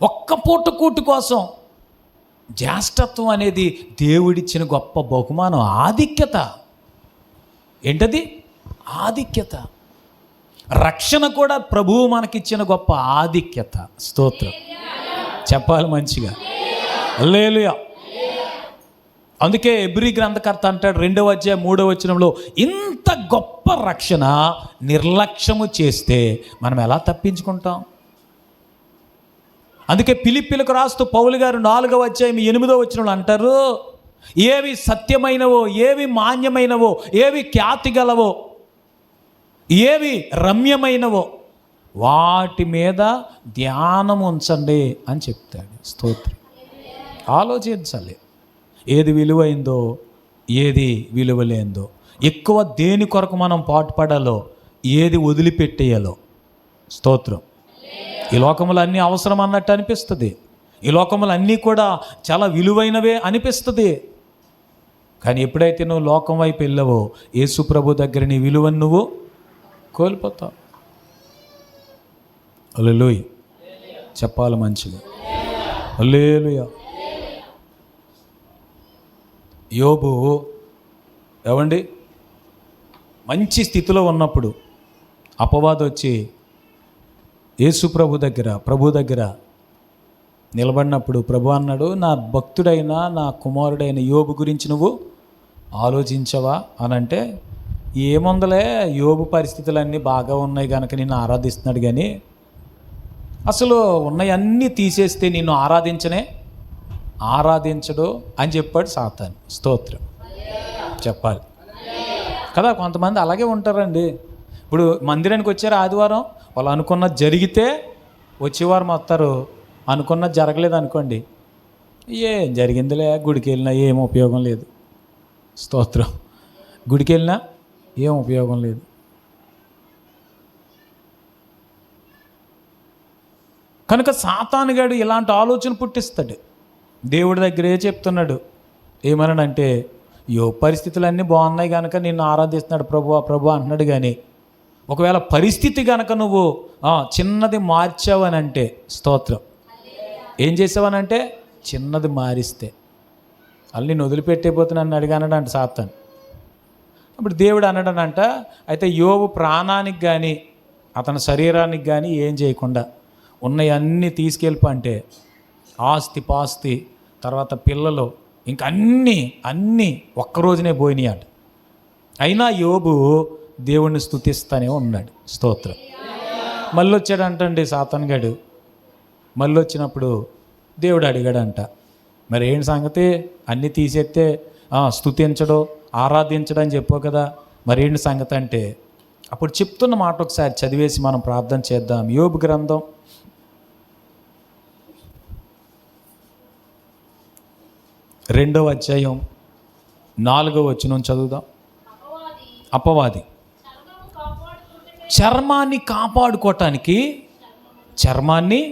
ఒక్క పూట కూటి కోసం జ్యేష్ఠత్వం అనేది దేవుడిచ్చిన గొప్ప బహుమానం. ఆధిక్యత. ఏంటది? ఆధిక్యత. రక్షణ కూడా ప్రభువు మనకిచ్చిన గొప్ప ఆధిక్యత. స్తోత్రం చెప్పాలి మంచిగా. హల్లెలూయా. అందుకే ఎబ్రీ గ్రంథకర్త అంటాడు 2వ అధ్యాయం 3వ వచనంలో, ఇంత గొప్ప రక్షణ నిర్లక్ష్యము చేస్తే మనం ఎలా తప్పించుకుంటాం? అందుకే ఫిలిప్పీలకు రాస్తూ పౌలు గారు 4వ అధ్యాయం 8వ వచనంలో అంటారు, ఏవి సత్యమైనవో, ఏవి మాన్యమైనవో, ఏవి ఖ్యాతి గలవో, ఏవి రమ్యమైనవో వాటి మీద ధ్యానం ఉంచండి అని చెప్తాడు. స్తోత్రం. ఆలోచించాలి, ఏది విలువైందో, ఏది విలువలేందో, ఎక్కువ దేని కొరకు మనం పాటుపడాలో, ఏది వదిలిపెట్టేయాలో. స్తోత్రం. ఈ లోకములు అన్నీ అవసరం అన్నట్టు అనిపిస్తుంది. ఈ లోకములు అన్నీ కూడా చాలా విలువైనవే అనిపిస్తుంది. కానీ ఎప్పుడైతే నువ్వు లోకం వైపు వెళ్ళవో, యేసు ప్రభు దగ్గర నీ విలువను నువ్వు కోల్పోతావు. హల్లెలూయా చెప్పాలి మంచిగా. హల్లెలూయా. యోబు ఏమండి మంచి స్థితిలో ఉన్నప్పుడు అపవాది వచ్చి యేసు ప్రభు దగ్గర నిలబడినప్పుడు ప్రభు అన్నాడు, నా భక్తుడైన నా కుమారుడైన యోబు గురించి నువ్వు ఆలోచించవా అని అంటే, ఏముందలే యోబు పరిస్థితులన్నీ బాగా ఉన్నాయి కనుక నిన్ను ఆరాధిస్తున్నాడు, కానీ అసలు ఉన్నవన్నీ తీసేస్తే నిన్ను ఆరాధించడు అని చెప్పాడు సాతాను. స్తోత్రం చెప్పాలి కదా. కొంతమంది అలాగే ఉంటారండి. ఇప్పుడు మందిరానికి వచ్చారు ఆదివారం, వాళ్ళు అనుకున్నది జరిగితే వచ్చేవారం వస్తారు, అనుకున్నది జరగలేదు అనుకోండి, ఏం జరిగిందిలే, గుడికి వెళ్ళినా ఏం ఉపయోగం లేదు. స్తోత్రం. గుడికి వెళ్ళినా ఏం ఉపయోగం లేదు. కనుక సాతానుగాడు ఇలాంటి ఆలోచన పుట్టిస్తాడు. దేవుడి దగ్గరే చెప్తున్నాడు, ఏమనంటే, పరిస్థితులన్నీ బాగున్నాయి కనుక నిన్ను ఆరాధిస్తున్నాడు ప్రభు అంటున్నాడు. కానీ ఒకవేళ పరిస్థితి కనుక నువ్వు చిన్నది మార్చావనంటే, స్తోత్రం, ఏం చేసావనంటే చిన్నది మారిస్తే అల్లి నేను వదిలిపెట్టేపోతున్నాను అడిగానడంట సాతాను. అప్పుడు దేవుడు అన్నాడనంట, అయితే యోబు ప్రాణానికి కానీ అతని శరీరానికి కానీ ఏం చేయకుండా ఉన్నవన్నీ తీసుకెళ్ళిపంటే, ఆస్తి పాస్తి తర్వాత పిల్లలు ఇంక అన్నీ ఒక్కరోజునే పోయినాయి అట. అయినా యోబు దేవుణ్ణి స్తుతిస్తానే ఉన్నాడు. స్తోత్రం. మళ్ళీ వచ్చాడంటండి సాతానుగాడు. మళ్ళీ వచ్చినప్పుడు దేవుడు అడిగాడంట, మరి ఏంటి సంగతి, అన్నీ తీసేస్తే స్తుతించడో ఆరాధించడం అని చెప్పావు కదా, మరేంటి సంగతి అంటే అప్పుడు చెప్తున్న మాట ఒకసారి చదివేసి మనం ప్రార్థన చేద్దాం. యోబు గ్రంథం 2వ అధ్యాయం 4వ వచనం చదువుదాం. అపవాది చర్మాన్ని కాపాడుకోవటానికి, చర్మాన్ని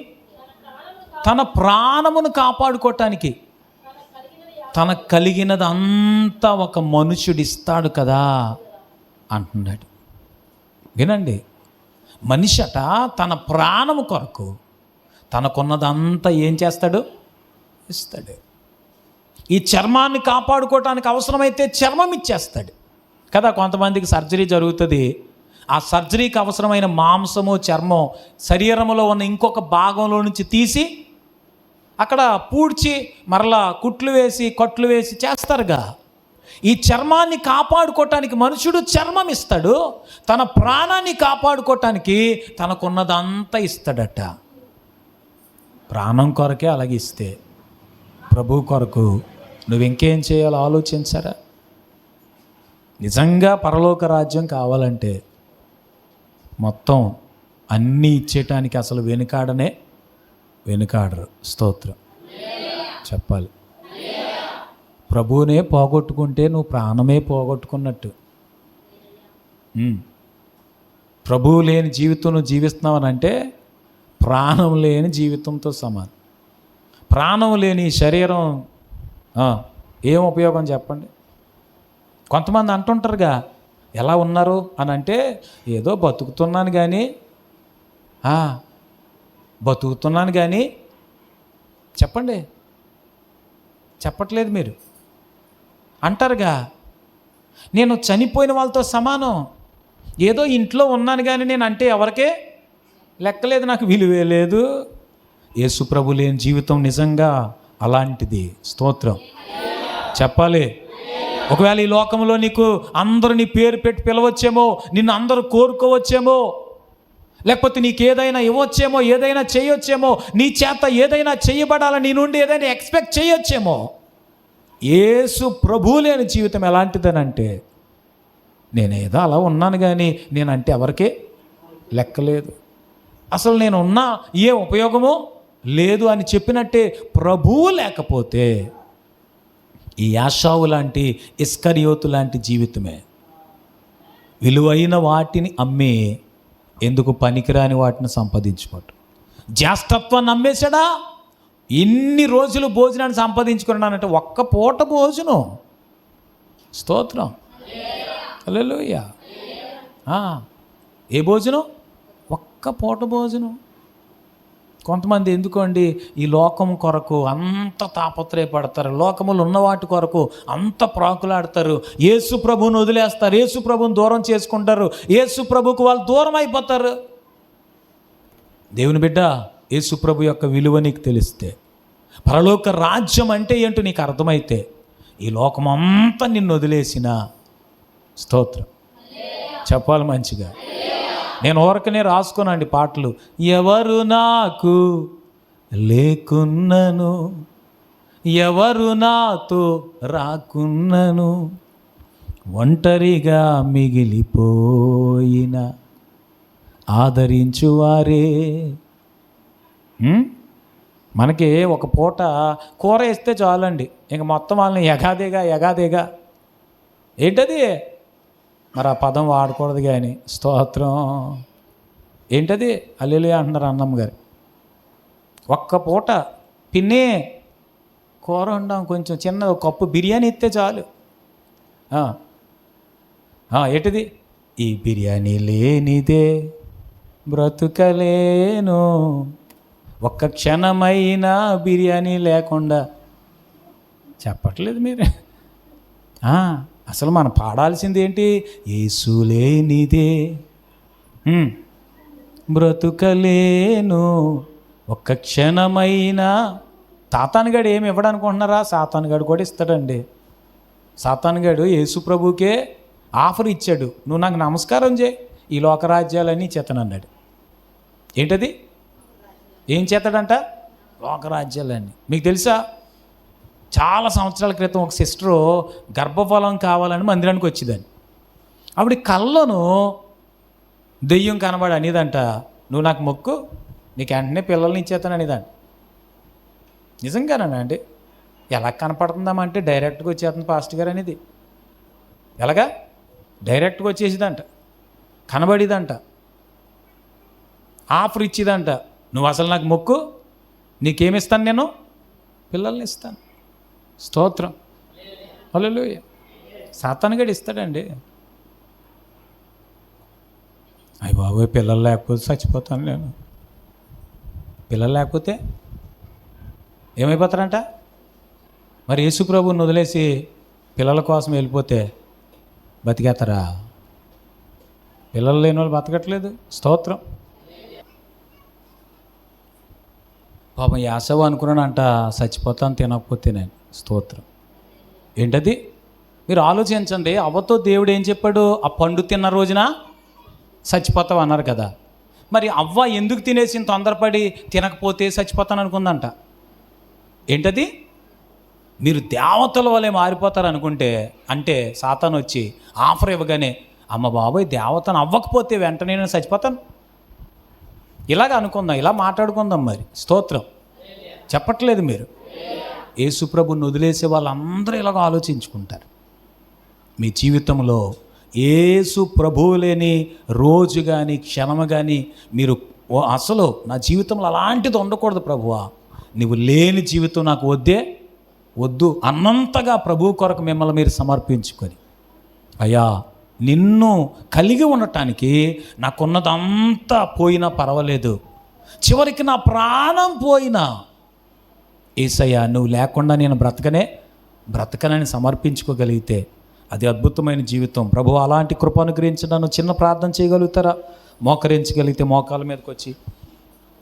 తన ప్రాణమును కాపాడుకోవటానికి తనకు కలిగినది అంతా ఒక మనుషుడు ఇస్తాడు కదా అంటున్నాడు. వినండి, మనిషట తన ప్రాణము కొరకు తనకున్నదంతా ఏం చేస్తాడు? ఇస్తాడు. ఈ చర్మాన్ని కాపాడుకోవటానికి అవసరమైతే చర్మం ఇచ్చేస్తాడు కదా. కొంతమందికి సర్జరీ జరుగుతుంది, ఆ సర్జరీకి అవసరమైన మాంసము చర్మం శరీరంలో ఉన్న ఇంకొక భాగంలో నుంచి తీసి అక్కడ పూడ్చి మరలా కుట్లు వేసి కట్లు వేసి చేస్తారుగా. ఈ చర్మాన్ని కాపాడుకోవటానికి మనుషుడు చర్మం ఇస్తాడు, తన ప్రాణాన్ని కాపాడుకోవటానికి తనకున్నదంతా ఇస్తాడట. ప్రాణం కొరకే అలాగిస్తే ప్రభు కొరకు నువ్వు ఇంకేం చేయాలో ఆలోచించరా? నిజంగా పరలోక రాజ్యం కావాలంటే మొత్తం అన్నీ ఇచ్చేయటానికి అసలు వెనుకాడరు. స్తోత్రం చెప్పాలి. ప్రభువునే పోగొట్టుకుంటే నువ్వు ప్రాణమే పోగొట్టుకున్నట్టు. ప్రభువు లేని జీవితం నువ్వు జీవిస్తున్నావనంటే ప్రాణం లేని జీవితంతో సమానం. ప్రాణం లేని శరీరం ఏం ఉపయోగం చెప్పండి? కొంతమంది అంటుంటారుగా, ఎలా ఉన్నారు అని అంటే, ఏదో బతుకుతున్నాను కానీ చెప్పండి, చెప్పట్లేదు మీరు అంటారుగా. నేను చనిపోయిన వాళ్ళతో సమానం, ఏదో ఇంట్లో ఉన్నాను కానీ నేను అంటే ఎవరికే లెక్కలేదు, నాకు విలువే లేదు. యేసు ప్రభు లేని జీవితం నిజంగా అలాంటిది. స్తోత్రం చెప్పాలి. ఒకవేళ ఈ లోకంలో నీకు అందరూ నీ పేరు పెట్టి పిలవచ్చేమో, నిన్ను అందరూ కోరుకోవచ్చేమో, లేకపోతే నీకు ఏదైనా ఇవ్వచ్చేమో, ఏదైనా చేయొచ్చేమో, నీ చేత ఏదైనా చేయబడాలని నీ నుండి ఏదైనా ఎక్స్పెక్ట్ చేయొచ్చేమో. యేసు ప్రభు లేని జీవితం ఎలాంటిదనంటే, నేనేదో అలా ఉన్నాను కానీ నేనంటే ఎవరికే లెక్కలేదు, అసలు నేను ఉన్నా ఏ ఉపయోగమో లేదు అని చెప్పినట్టే. ప్రభువు లేకపోతే ఈ యాషావు లాంటి, ఇస్కరియోతు లాంటి జీవితమే. విలువైన వాటిని అమ్మి ఎందుకు పనికిరాని వాటిని సంపాదించుకోవటం. జ్యేష్ఠత్వాన్ని అమ్మేశాడా? ఇన్ని రోజులు భోజనాన్ని సంపాదించుకున్నానంటే ఒక్క పూట భోజనం. స్తోత్రం హల్లెలూయా. ఏ భోజనం? ఒక్క పూట భోజనం. కొంతమంది ఎందుకండి ఈ లోకం కొరకు అంత తాపత్రయపడతారు, లోకములు ఉన్న వాటి కొరకు అంత ప్రాకులాడతారు, యేసు ప్రభువుని వదిలేస్తారు, యేసు ప్రభువుని దూరం చేసుకుంటారు, యేసు ప్రభువుకు వాళ్ళు దూరం అయిపోతారు. దేవుని బిడ్డ, యేసు ప్రభు యొక్క విలువ నీకు తెలిస్తే, పరలోక రాజ్యం అంటే ఏంటో నీకు అర్థమైతే, ఈ లోకం అంతా నిన్ను వదిలేసిన, స్తోత్రం చెప్పాలి మంచిగా. నేను ఊరకనే రాసుకున్నాండి పాటలు. ఎవరు నాకు లేకున్నను, ఎవరు నాతో రాకున్నను, ఒంటరిగా మిగిలిపోయిన ఆదరించువారే. మనకి ఒక పూట కూర వేస్తే చాలండి, ఇంక మొత్తం వాళ్ళని ఎగాదేగా ఏంటది మరి ఆ పదం వాడకూడదు కానీ, స్తోత్రం ఏంటది? హల్లెలూయా అంటున్నారు అన్నమ్మ గారు. ఒక్క పూట పిన్నే కూర వండాం, కొంచెం చిన్న కప్పు బిర్యానీ ఇస్తే చాలు. ఏంటిది? ఈ బిర్యానీ లేనిదే బ్రతుకలేను, ఒక్క క్షణమైనా బిర్యానీ లేకుండా. చెప్పట్లేదు మీరు? అసలు మనం పాడాల్సింది ఏంటి? యేసు లేనిదే బ్రతుకలేను, ఒక్క క్షణమైనా. సాతానుగాడు ఏమి ఇవ్వడనుకుంటున్నారా? సాతానుగాడు కూడా ఇస్తాడండి. సాతానుగాడు యేసు ప్రభుకే ఆఫర్ ఇచ్చాడు, నువ్వు నాకు నమస్కారం చేయి, ఈ లోకరాజ్యాలన్నీ చేతనన్నాడు. ఏంటది? ఏం చేస్తాడంట? లోకరాజ్యాలన్నీ. మీకు తెలుసా? చాలా సంవత్సరాల క్రితం ఒక సిస్టరు గర్భఫలం కావాలని మందిరానికి వచ్చిందని. ఆవిడ కళ్ళను దెయ్యం కనబడి అనేదంట, నువ్వు నాకు మొక్కు, నీకు వెంటనే పిల్లల్ని ఇచ్చేస్తాను అనేదంట. నిజంగానా అండి? ఎలా కనపడుతుందామంటే డైరెక్ట్గా వచ్చేస్తుంది పాస్టర్ గారు అనేది. ఎలాగా? డైరెక్ట్గా వచ్చేసిదంట, కనబడిదంట, ఆఫర్ ఇచ్చేదంట. నువ్వు అసలు నాకు మొక్కు, నీకేమిస్తాను, నేను పిల్లల్ని ఇస్తాను. స్తోత్రం, హల్లెలూయా. సాతానుగాడు ఇస్తాడండి. అయ్య బాబోయ్, పిల్లలు లేకపోతే చచ్చిపోతాను నేను. పిల్లలు లేకపోతే ఏమైపోతారంట? మరి యేసు ప్రభువుని వదిలేసి పిల్లల కోసం వెళ్ళిపోతే బతికేస్తారా? పిల్లలు లేని వాళ్ళు బతకట్లేదు. స్తోత్రం. పాపం యాసవ అనుకున్నానంట, చచ్చిపోతాను తినకపోతే నేను. స్తోత్రం. ఏంటది? మీరు ఆలోచించండి. అవ్వతో దేవుడు ఏం చెప్పాడు? ఆ పండు తిన్న రోజున చచ్చిపోతావు అన్నారు కదా. మరి అవ్వ ఎందుకు తినేసి తొందరపడి తినకపోతే చచ్చిపోతాను అనుకుందంట? ఏంటది? మీరు దేవతల వలె మారిపోతారు అనుకుంటే, అంటే సాతాను వచ్చి ఆఫర్ ఇవ్వగానే, అమ్మ బాబోయ్, దేవతను అవ్వకపోతే వెంటనే నేను చచ్చిపోతాను, ఇలాగ అనుకుందాం, ఇలా మాట్లాడుకుందాం. మరి స్తోత్రం చెప్పట్లేదు మీరు. యేసు ప్రభుని వదిలేసే వాళ్ళందరూ ఇలాగ ఆలోచించుకుంటారు. మీ జీవితంలో యేసు ప్రభువు లేని రోజు కానీ క్షణము కానీ మీరు అసలు నా జీవితంలో అలాంటిది ఉండకూడదు ప్రభువా, నువ్వు లేని జీవితం నాకు వద్దు అన్నంతగా ప్రభువు కొరకు మిమ్మల్ని మీరు సమర్పించుకొని, అయ్యా నిన్ను కలిగి ఉండటానికి నాకున్నదంతా పోయినా పర్వాలేదు, చివరికి నా ప్రాణం పోయినా యేసయ్యా నువ్వు లేకుండా నేను బ్రతకనని సమర్పించుకోగలిగితే అది అద్భుతమైన జీవితం. ప్రభువా అలాంటి కృప అనుగ్రహించి నన్ను చిన్న ప్రార్థన చేయగలుగుతారా? మోకరించగలిగితే మోకాల మీదకి వచ్చి